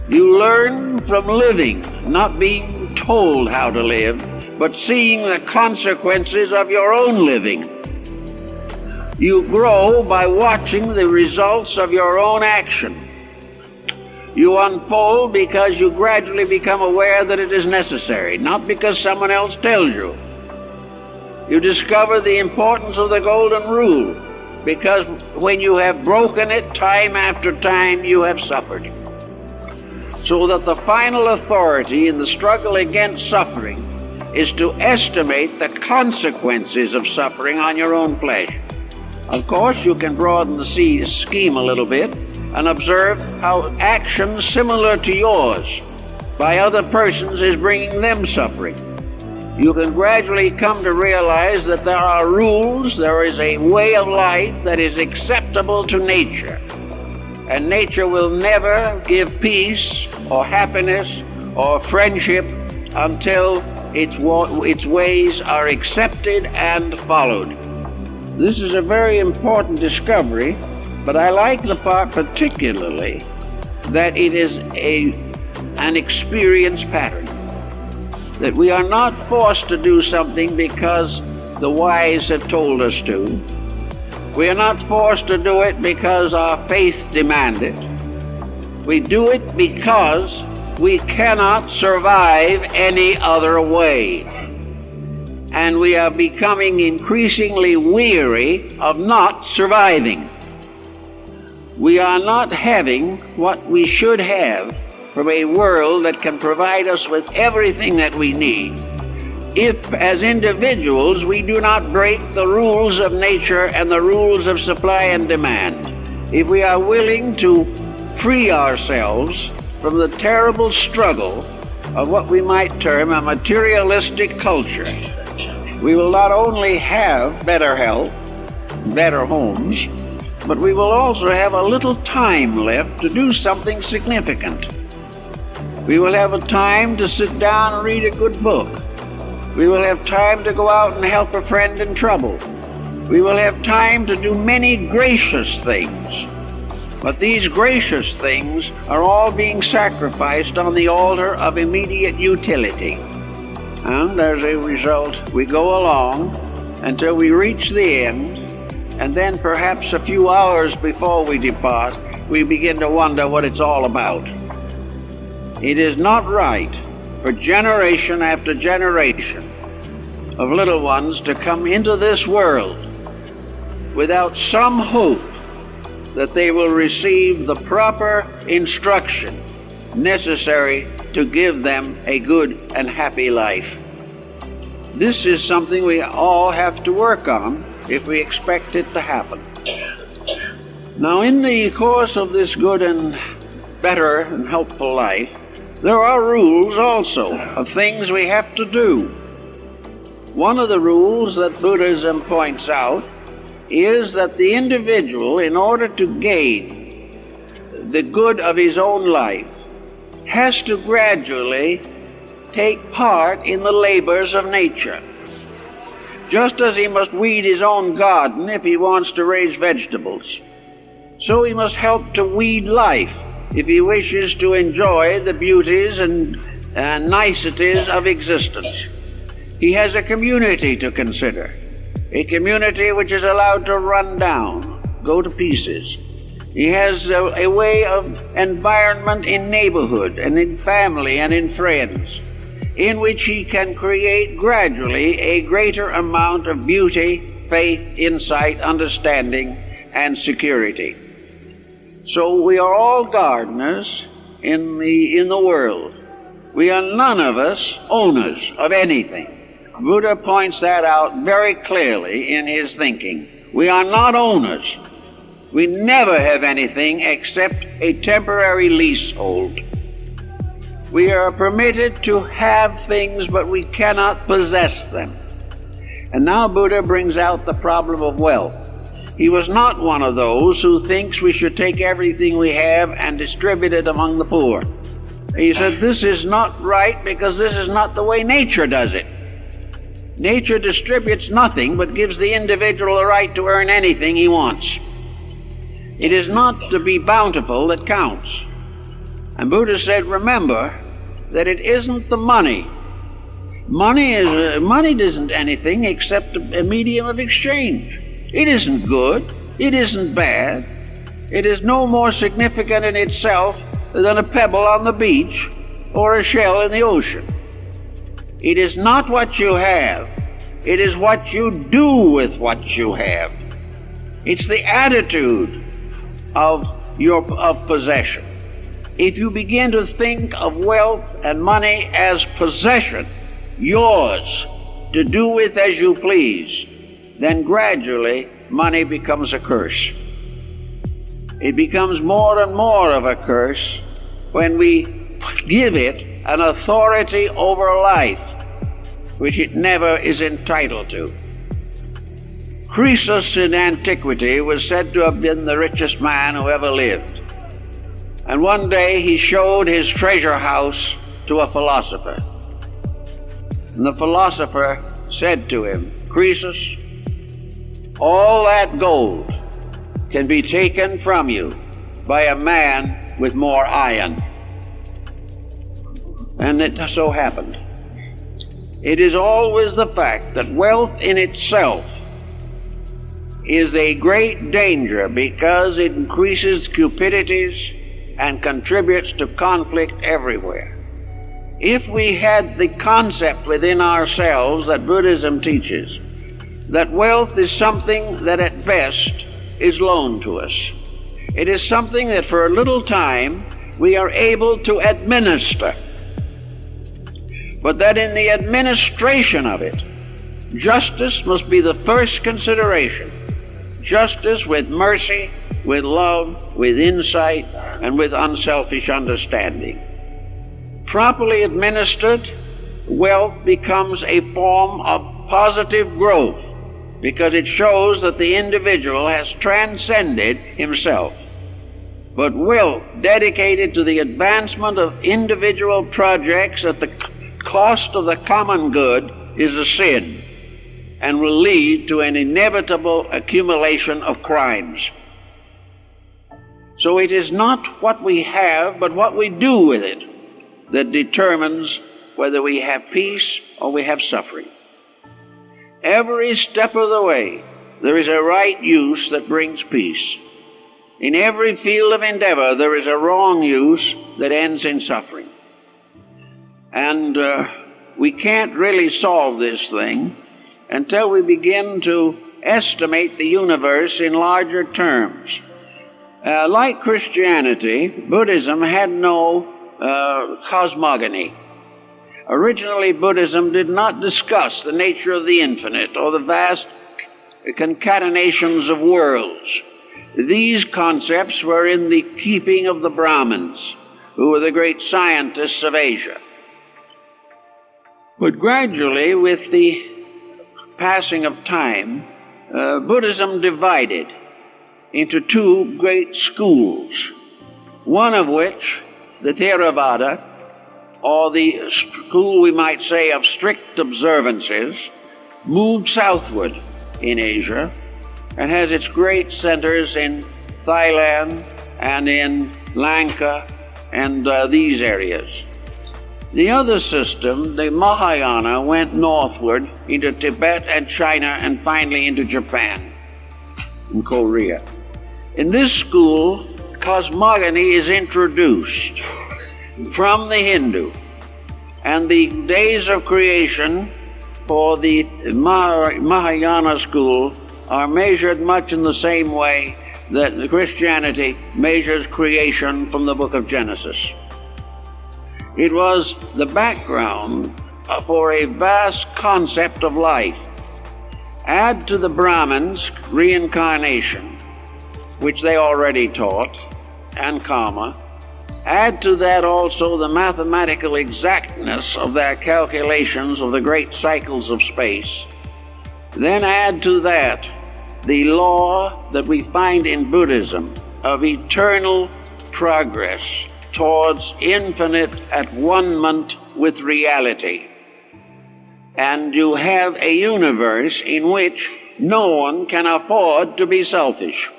S1: You learn from living, not being told how to live, but seeing the consequences of your own living. You grow by watching the results of your own action. You unfold because you gradually become aware that it is necessary, not because someone else tells you. You discover the importance of the golden rule, because when you have broken it time after time, you have suffered. So that the final authority in the struggle against suffering is to estimate the consequences of suffering on your own flesh. Of course, you can broaden the scheme a little bit and observe how actions similar to yours by other persons is bringing them suffering. You can gradually come to realize that there are rules, there is a way of life that is acceptable to nature. And nature will never give peace or happiness or friendship until its ways are accepted and followed. This is a very important discovery, but I like the part particularly that it is an experience pattern. That we are not forced to do something because the wise have told us to. We are not forced to do it because our faith demands it. We do it because we cannot survive any other way. And we are becoming increasingly weary of not surviving. We are not having what we should have from a world that can provide us with everything that we need, if as individuals we do not break the rules of nature and the rules of supply and demand. If we are willing to free ourselves from the terrible struggle of what we might term a materialistic culture, we will not only have better health, better homes, but we will also have a little time left to do something significant. We will have a time to sit down and read a good book. We will have time to go out and help a friend in trouble. We will have time to do many gracious things. But these gracious things are all being sacrificed on the altar of immediate utility. And as a result, we go along until we reach the end, and then perhaps a few hours before we depart, we begin to wonder what it's all about. It is not right for generation after generation of little ones to come into this world without some hope that they will receive the proper instruction necessary to give them a good and happy life. This is something we all have to work on if we expect it to happen. Now, in the course of this good and better and helpful life, there are rules also of things we have to do. One of the rules that Buddhism points out is that the individual, in order to gain the good of his own life, has to gradually take part in the labors of nature. Just as he must weed his own garden if he wants to raise vegetables, So he must help to weed life if he wishes to enjoy the beauties and niceties of existence. He has a community to consider, a community which is allowed to run down, go to pieces. He has a way of environment in neighborhood and in family and in friends, in which he can create gradually a greater amount of beauty, faith, insight, understanding, and security. So we are all gardeners in the world. We are none of us owners of anything. Buddha points that out very clearly in his thinking. We are not owners. We never have anything except a temporary leasehold. We are permitted to have things, but we cannot possess them. And now Buddha brings out the problem of wealth. He was not one of those who thinks we should take everything we have and distribute it among the poor. He said this is not right because this is not the way nature does it. Nature distributes nothing but gives the individual a right to earn anything he wants. It is not to be bountiful that counts. And Buddha said, remember that it isn't the money. Money isn't anything except a medium of exchange. It isn't good. It isn't bad. It is no more significant in itself than a pebble on the beach or a shell in the ocean. It is not what you have. It is what you do with what you have. It's the attitude of possession. If you begin to think of wealth and money as possession, yours, to do with as you please, then gradually money becomes a curse. It becomes more and more of a curse when we give it an authority over life which it never is entitled to. Croesus in antiquity was said to have been the richest man who ever lived. And one day he showed his treasure house to a philosopher. And the philosopher said to him, Croesus, all that gold can be taken from you by a man with more iron. And it so happened. It is always the fact that wealth in itself is a great danger because it increases cupidities and contributes to conflict everywhere. If we had the concept within ourselves that Buddhism teaches, that wealth is something that at best is loaned to us. It is something that for a little time we are able to administer, but that in the administration of it, justice must be the first consideration. Justice with mercy, with love, with insight, and with unselfish understanding. Properly administered, wealth becomes a form of positive growth because it shows that the individual has transcended himself. But wealth dedicated to the advancement of individual projects at the cost of the common good is a sin and will lead to an inevitable accumulation of crimes. So it is not what we have, but what we do with it that determines whether we have peace or we have suffering. Every step of the way, there is a right use that brings peace. In every field of endeavor, there is a wrong use that ends in suffering. And we can't really solve this thing until we begin to estimate the universe in larger terms. Like Christianity, Buddhism had no cosmogony. Originally, Buddhism did not discuss the nature of the infinite or the vast concatenations of worlds. These concepts were in the keeping of the Brahmins, who were the great scientists of Asia. But gradually, with the passing of time, Buddhism divided into two great schools, one of which, the Theravada, or the school, we might say, of strict observances, moved southward in Asia and has its great centers in Thailand and in Lanka and these areas. The other system, the Mahayana, went northward into Tibet and China and finally into Japan and Korea. In this school, cosmogony is introduced from the Hindu, and the days of creation for the Mahayana school are measured much in the same way that Christianity measures creation from the book of Genesis. It was the background for a vast concept of life. Add to the Brahmins reincarnation, which they already taught, and karma. Add to that also the mathematical exactness of their calculations of the great cycles of space. Then add to that the law that we find in Buddhism of eternal progress towards infinite at-one-ment with reality. And you have a universe in which no one can afford to be selfish.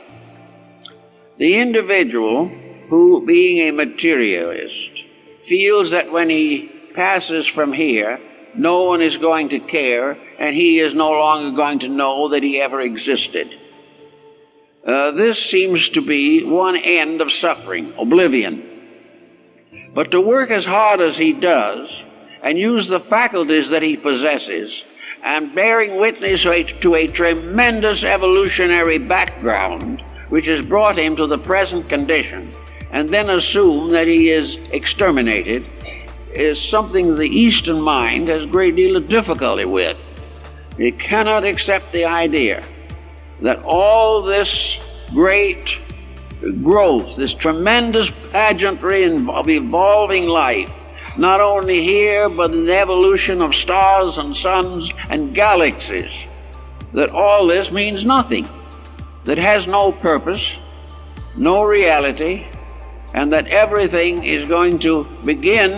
S1: The individual who, being a materialist, feels that when he passes from here, no one is going to care, and he is no longer going to know that he ever existed. This seems to be one end of suffering, oblivion. But to work as hard as he does, and use the faculties that he possesses, and bearing witness to a tremendous evolutionary background which has brought him to the present condition, and then assume that he is exterminated, is something the Eastern mind has a great deal of difficulty with. It cannot accept the idea that all this great growth, this tremendous pageantry of evolving life, not only here but in the evolution of stars and suns and galaxies, that all this means nothing, that has no purpose, no reality, and that everything is going to begin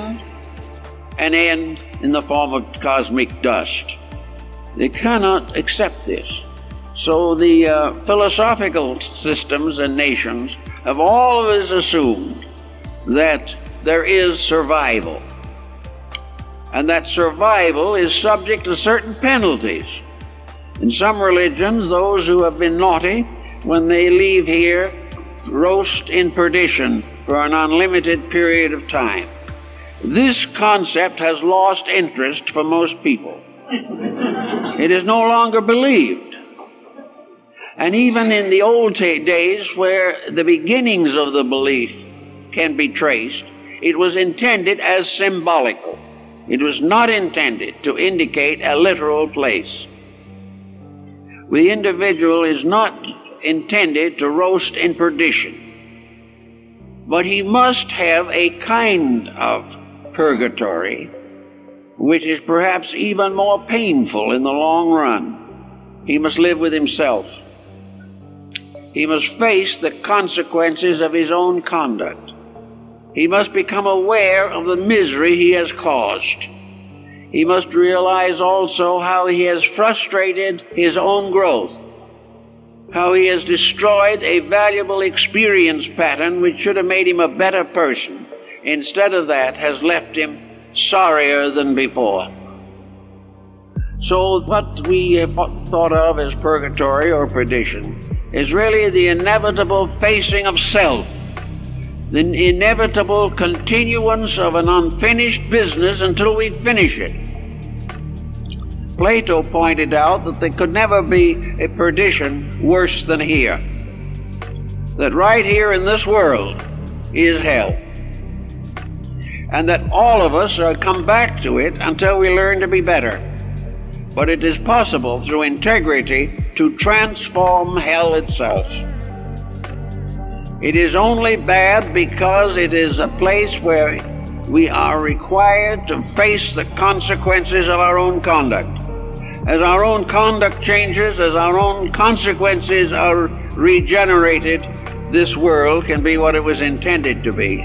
S1: and end in the form of cosmic dust. They cannot accept this. So the philosophical systems and nations have always assumed that there is survival, and that survival is subject to certain penalties. In some religions, those who have been naughty, when they leave here, roast in perdition for an unlimited period of time. This concept has lost interest for most people. It is no longer believed. And even in the old days, where the beginnings of the belief can be traced, it was intended as symbolical. It was not intended to indicate a literal place. The individual is not intended to roast in perdition, but he must have a kind of purgatory, which is perhaps even more painful in the long run. He must live with himself. He must face the consequences of his own conduct. He must become aware of the misery he has caused. He must realize also how he has frustrated his own growth, how he has destroyed a valuable experience pattern which should have made him a better person. Instead of that, has left him sorrier than before. So what we have thought of as purgatory or perdition is really the inevitable facing of self, the inevitable continuance of an unfinished business until we finish it. Plato pointed out that there could never be a perdition worse than here, that right here in this world is hell, and that all of us are come back to it until we learn to be better. But it is possible through integrity to transform hell itself. It is only bad because it is a place where we are required to face the consequences of our own conduct. As our own conduct changes, as our own consequences are regenerated, this world can be what it was intended to be.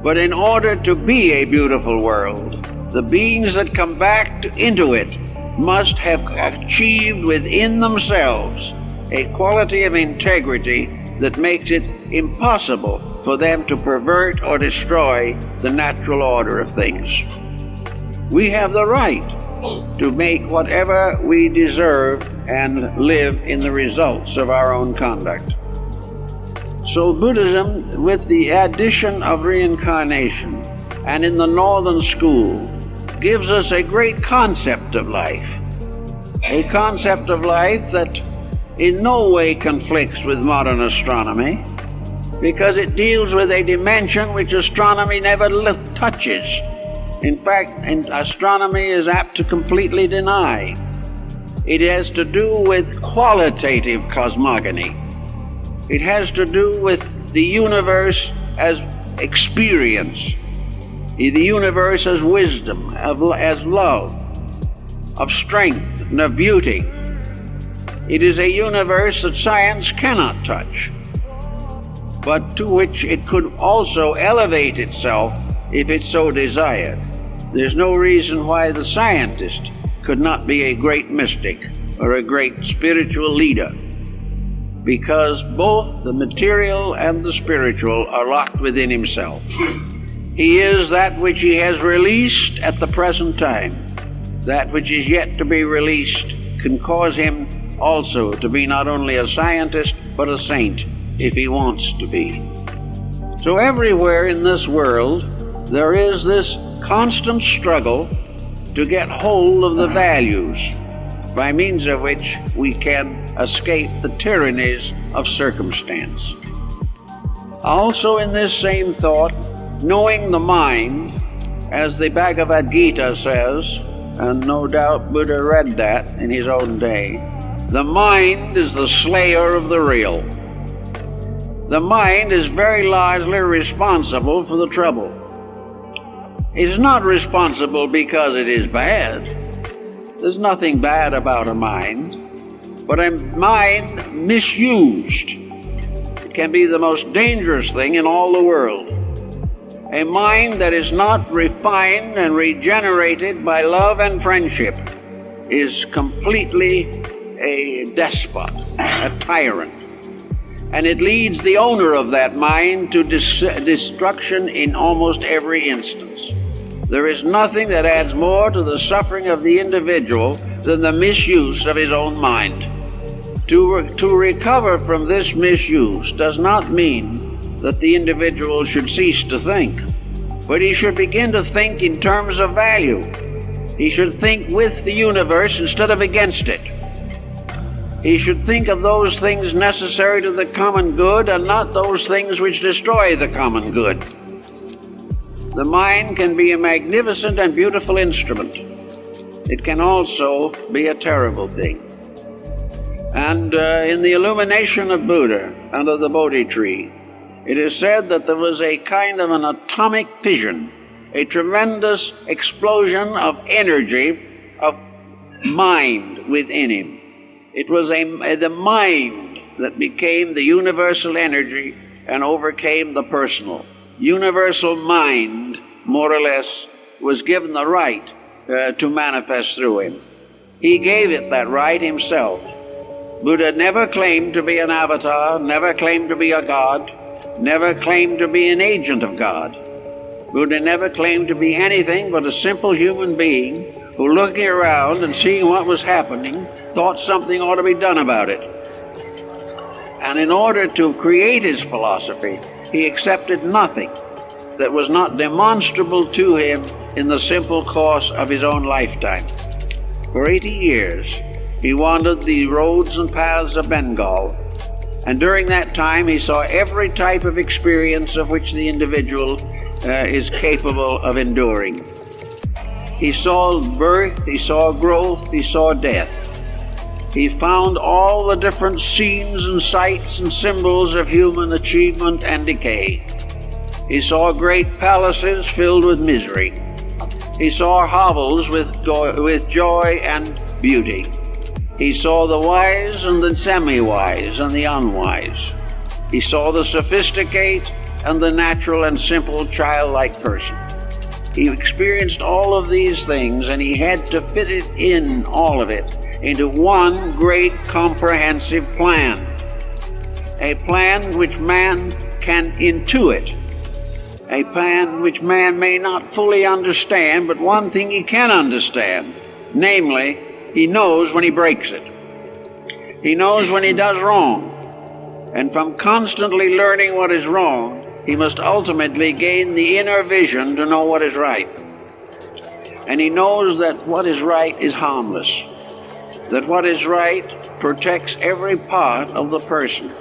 S1: But in order to be a beautiful world, the beings that come back into it must have achieved within themselves a quality of integrity that makes it impossible for them to pervert or destroy the natural order of things. We have the right to make whatever we deserve and live in the results of our own conduct. So Buddhism, with the addition of reincarnation, and in the Northern school, gives us a great concept of life. A concept of life that in no way conflicts with modern astronomy, because it deals with a dimension which astronomy never touches. In fact, astronomy is apt to completely deny. It has to do with qualitative cosmogony. It has to do with the universe as experience, the universe as wisdom, as love, of strength and of beauty. It is a universe that science cannot touch, but to which it could also elevate itself if it so desired. There's no reason why the scientist could not be a great mystic or a great spiritual leader, because both the material and the spiritual are locked within himself. He is that which he has released at the present time. That which is yet to be released can cause him also to be not only a scientist, but a saint, if he wants to be. So everywhere in this world, there is this constant struggle to get hold of the values by means of which we can escape the tyrannies of circumstance. Also in this same thought, knowing the mind, as the Bhagavad Gita says, and no doubt Buddha read that in his own day, the mind is the slayer of the real. The mind is very largely responsible for the trouble. It is not responsible because it is bad. There's nothing bad about a mind, but a mind misused can be the most dangerous thing in all the world. A mind that is not refined and regenerated by love and friendship is completely a despot, a tyrant. And it leads the owner of that mind to destruction in almost every instance. There is nothing that adds more to the suffering of the individual than the misuse of his own mind. To recover from this misuse does not mean that the individual should cease to think, but he should begin to think in terms of value. He should think with the universe instead of against it. He should think of those things necessary to the common good and not those things which destroy the common good. The mind can be a magnificent and beautiful instrument. It can also be a terrible thing. And in the illumination of Buddha under the Bodhi tree, it is said that there was a kind of an atomic fission, a tremendous explosion of energy, of mind within him. It was the mind that became the universal energy and overcame the personal. Universal mind, more or less, was given the right to manifest through him. He gave it that right himself. Buddha never claimed to be an avatar, never claimed to be a god, never claimed to be an agent of God. Buddha never claimed to be anything but a simple human being who, looking around and seeing what was happening, thought something ought to be done about it. And in order to create his philosophy, he accepted nothing that was not demonstrable to him in the simple course of his own lifetime. For 80 years, he wandered the roads and paths of Bengal, and during that time he saw every type of experience of which the individual is capable of enduring. He saw birth, he saw growth, he saw death. He found all the different scenes and sights and symbols of human achievement and decay. He saw great palaces filled with misery. He saw hovels with joy and beauty. He saw the wise and the semi-wise and the unwise. He saw the sophisticate and the natural and simple childlike person. He experienced all of these things, and he had to fit it in, all of it, into one great comprehensive plan. a plan which man can intuit, a plan which man may not fully understand, but one thing he can understand, namely, he knows when he breaks it. He knows when he does wrong. And from constantly learning what is wrong, he must ultimately gain the inner vision to know what is right. And he knows that what is right is harmless, that what is right protects every part of the person.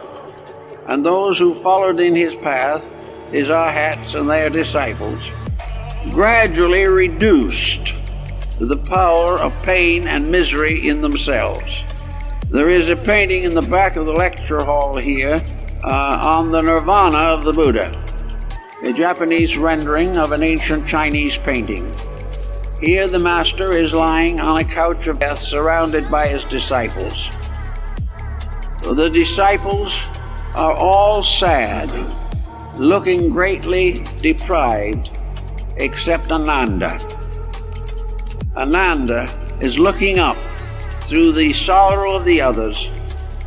S1: And those who followed in his path, his Arhats and their disciples, gradually reduced the power of pain and misery in themselves. There is a painting in the back of the lecture hall here on the nirvana of the Buddha, a Japanese rendering of an ancient Chinese painting. Here the master is lying on a couch of death surrounded by his disciples. The disciples are all sad, looking greatly deprived, except Ananda. Ananda is looking up through the sorrow of the others,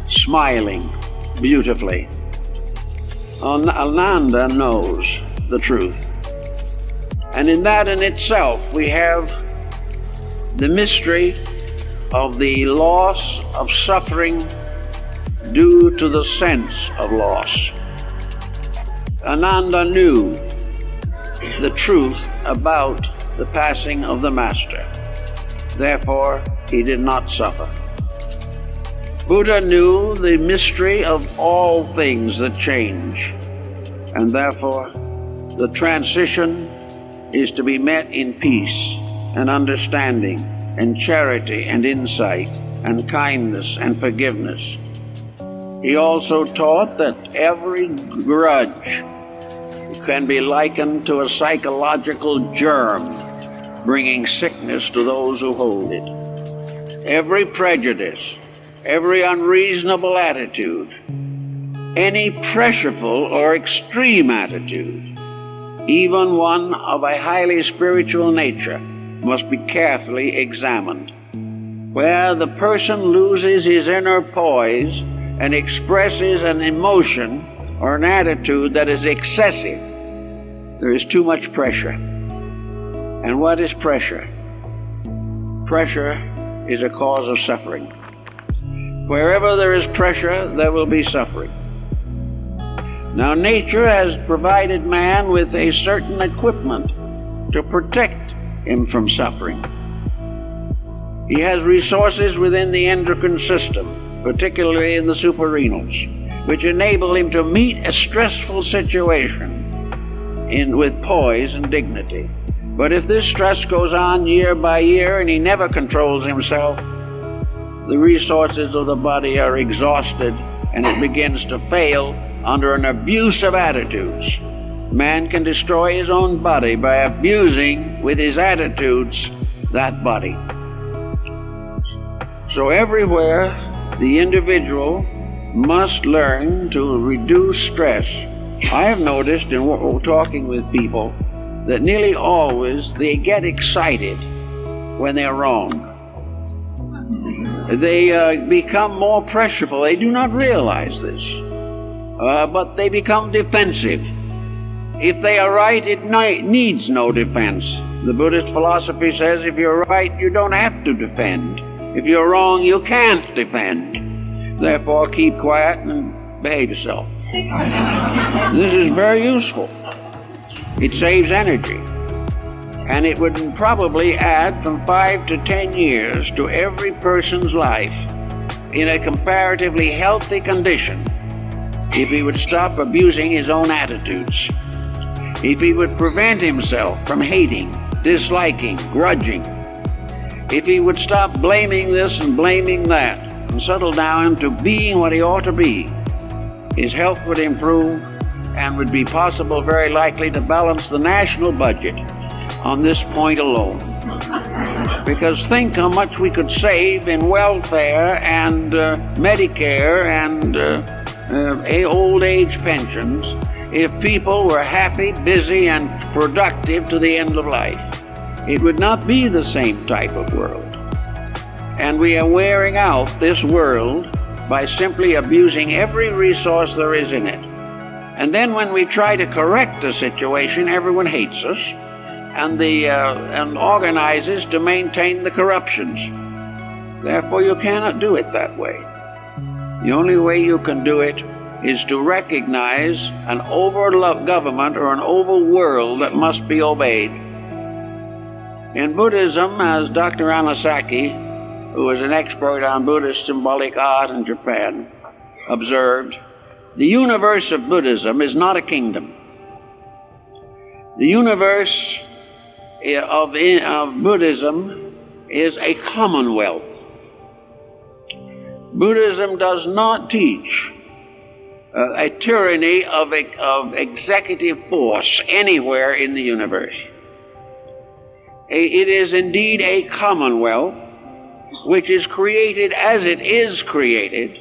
S1: smiling beautifully. Ananda knows the truth. And in that in itself, we have the mystery of the loss of suffering due to the sense of loss. Ananda knew the truth about the passing of the Master. Therefore, he did not suffer. Buddha knew the mystery of all things that change, and therefore the transition is to be met in peace and understanding and charity and insight and kindness and forgiveness. He also taught that every grudge can be likened to a psychological germ, bringing sickness to those who hold it. Every prejudice, every unreasonable attitude, any pressureful or extreme attitude, even one of a highly spiritual nature, must be carefully examined. Where the person loses his inner poise and expresses an emotion or an attitude that is excessive, there is too much pressure. And what is pressure? Pressure is a cause of suffering. Wherever there is pressure, there will be suffering. Now, nature has provided man with a certain equipment to protect him from suffering. He has resources within the endocrine system, particularly in the suprarenals, which enable him to meet a stressful situation with poise and dignity. But if this stress goes on year by year and he never controls himself, the resources of the body are exhausted and it begins to fail under an abuse of attitudes. Man can destroy his own body by abusing with his attitudes that body. So everywhere the individual must learn to reduce stress. I have noticed in talking with people that nearly always they get excited when they're wrong. They become more pressureful. They do not realize this. But they become defensive. If they are right, it needs no defense. The Buddhist philosophy says if you're right, you don't have to defend. If you're wrong, you can't defend. Therefore, keep quiet and behave yourself. This is very useful. It saves energy. And it would probably add from 5 to 10 years to every person's life in a comparatively healthy condition if he would stop abusing his own attitudes, if he would prevent himself from hating, disliking, grudging, if he would stop blaming this and blaming that and settle down to being what he ought to be, his health would improve and would be possible, very likely, to balance the national budget on this point alone. Because think how much we could save in welfare and Medicare and old age pensions if people were happy, busy, and productive to the end of life. It would not be the same type of world. And we are wearing out this world by simply abusing every resource there is in it. And then when we try to correct the situation, everyone hates us and organizes to maintain the corruptions. Therefore, you cannot do it that way. The only way you can do it is to recognize an over-government or an over-world that must be obeyed. In Buddhism, as Dr. Anisaki, who is an expert on Buddhist symbolic art in Japan, observed, the universe of Buddhism is not a kingdom. The universe of Buddhism is a commonwealth. Buddhism does not teach a tyranny of executive force anywhere in the universe. It is indeed a commonwealth which is created as it is created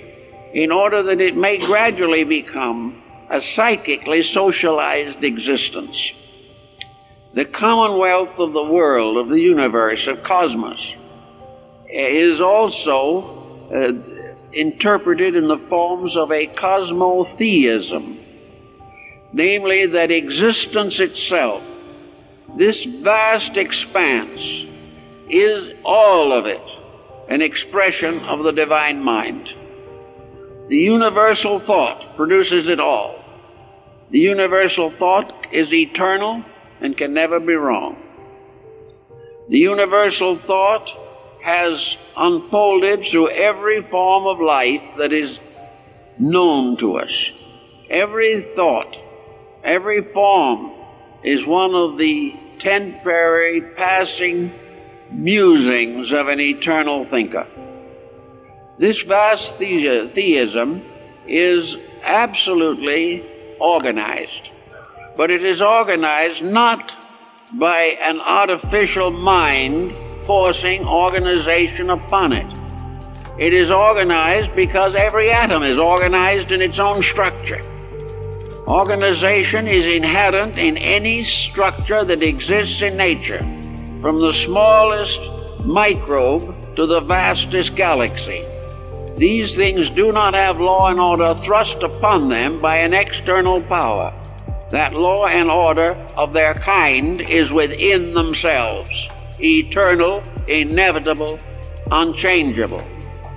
S1: in order that it may gradually become a psychically socialized existence. The commonwealth of the world, of the universe, of cosmos, is also interpreted in the forms of a cosmotheism, namely that existence itself, this vast expanse, is all of it an expression of the divine mind. The universal thought produces it all. The universal thought is eternal and can never be wrong. The universal thought has unfolded through every form of life that is known to us. Every thought, every form is one of the temporary passing musings of an eternal thinker. This vast theism is absolutely organized, but it is organized not by an artificial mind forcing organization upon it. It is organized because every atom is organized in its own structure. Organization is inherent in any structure that exists in nature, from the smallest microbe to the vastest galaxy. These things do not have law and order thrust upon them by an external power. That law and order of their kind is within themselves, eternal, inevitable, unchangeable.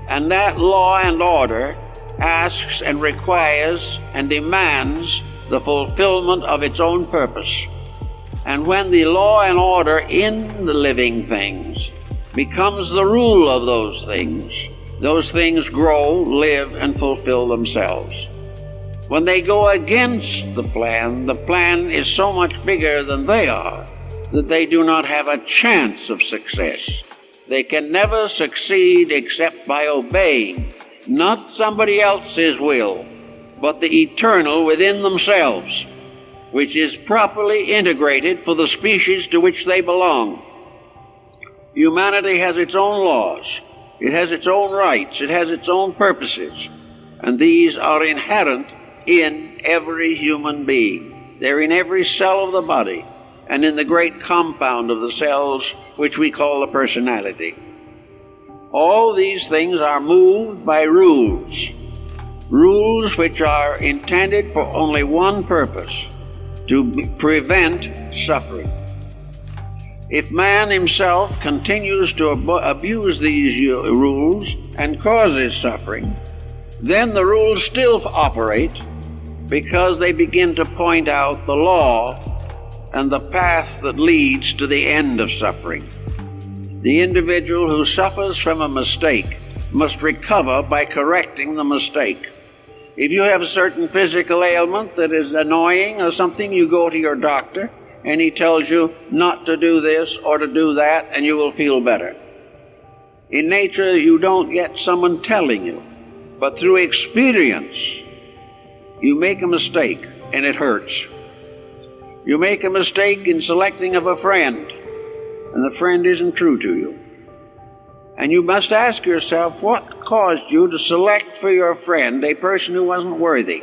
S1: And that law and order asks and requires and demands the fulfillment of its own purpose. And when the law and order in the living things becomes the rule of those things grow, live, and fulfill themselves. When they go against the plan is so much bigger than they are that they do not have a chance of success. They can never succeed except by obeying not somebody else's will, but the eternal within themselves, which is properly integrated for the species to which they belong. Humanity has its own laws, it has its own rights, it has its own purposes, and these are inherent in every human being. They're in every cell of the body and in the great compound of the cells which we call the personality. All these things are moved by rules which are intended for only one purpose, to prevent suffering. If man himself continues to abuse these rules and causes suffering, then the rules still operate because they begin to point out the law and the path that leads to the end of suffering. The individual who suffers from a mistake must recover by correcting the mistake. If you have a certain physical ailment that is annoying or something, you go to your doctor and he tells you not to do this or to do that, and you will feel better. In nature, you don't get someone telling you, but through experience, you make a mistake and it hurts. You make a mistake in selecting of a friend, and the friend isn't true to you. And you must ask yourself, what caused you to select for your friend a person who wasn't worthy?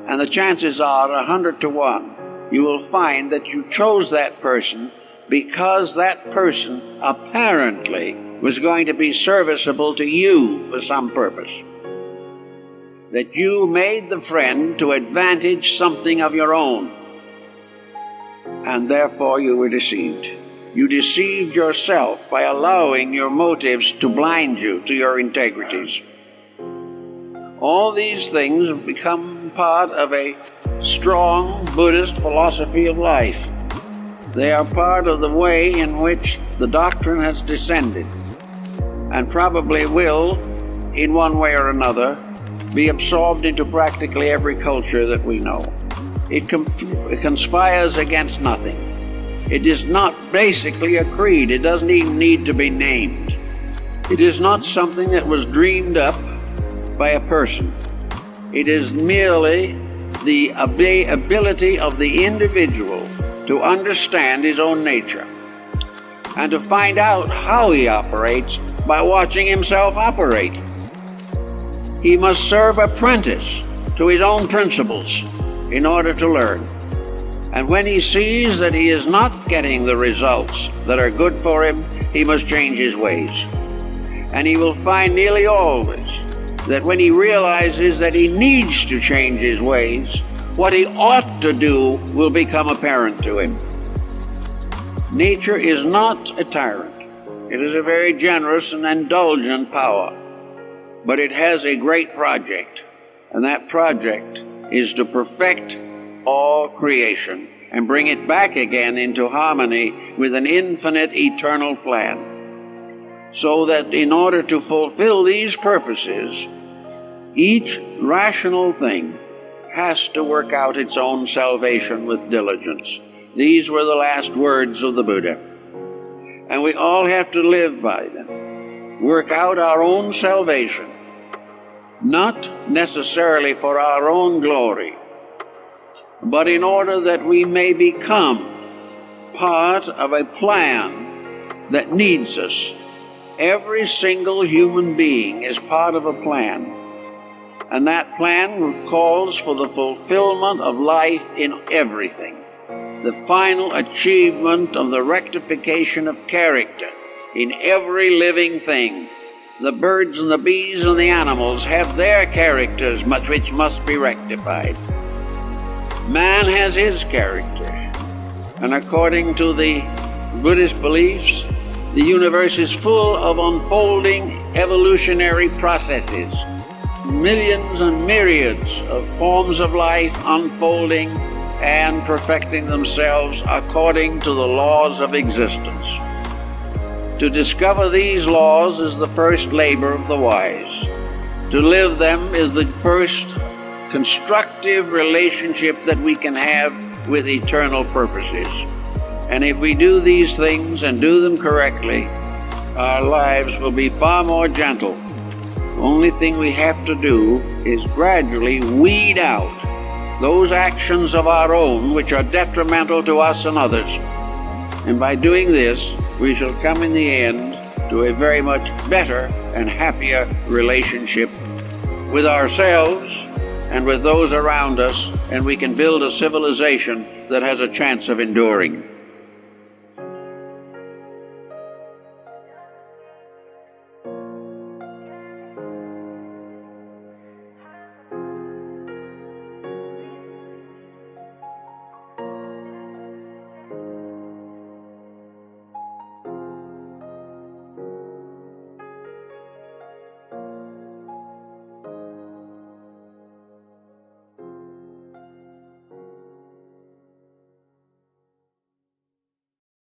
S1: And the chances are 100 to 1. You will find that you chose that person because that person apparently was going to be serviceable to you for some purpose. That you made the friend to advantage something of your own, and therefore you were deceived. You deceived yourself by allowing your motives to blind you to your integrities. All these things have become part of a strong Buddhist philosophy of life. They are part of the way in which the doctrine has descended, and probably will, in one way or another, be absorbed into practically every culture that we know. It conspires against nothing. It is not basically a creed. It doesn't even need to be named. It is not something that was dreamed up by a person. It is merely the ability of the individual to understand his own nature and to find out how he operates by watching himself operate. He must serve apprentice to his own principles in order to learn. And when he sees that he is not getting the results that are good for him, he must change his ways. And he will find nearly always that when he realizes that he needs to change his ways, what he ought to do will become apparent to him. Nature is not a tyrant. It is a very generous and indulgent power. But it has a great project, and that project is to perfect all creation and bring it back again into harmony with an infinite eternal plan. So that in order to fulfill these purposes, each rational thing has to work out its own salvation with diligence. These were the last words of the Buddha. And we all have to live by them. Work out our own salvation, not necessarily for our own glory, but in order that we may become part of a plan that needs us. Every single human being is part of a plan, and that plan calls for the fulfillment of life in everything, the final achievement of the rectification of character in every living thing. The birds and the bees and the animals have their characters which must be rectified. Man has his character, and according to the Buddhist beliefs, the universe is full of unfolding evolutionary processes, millions and myriads of forms of life unfolding and perfecting themselves according to the laws of existence. To discover these laws is the first labor of the wise. To live them is the first constructive relationship that we can have with eternal purposes. And if we do these things and do them correctly, our lives will be far more gentle. The only thing we have to do is gradually weed out those actions of our own which are detrimental to us and others. And by doing this, we shall come in the end to a very much better and happier relationship with ourselves and with those around us, and we can build a civilization that has a chance of enduring.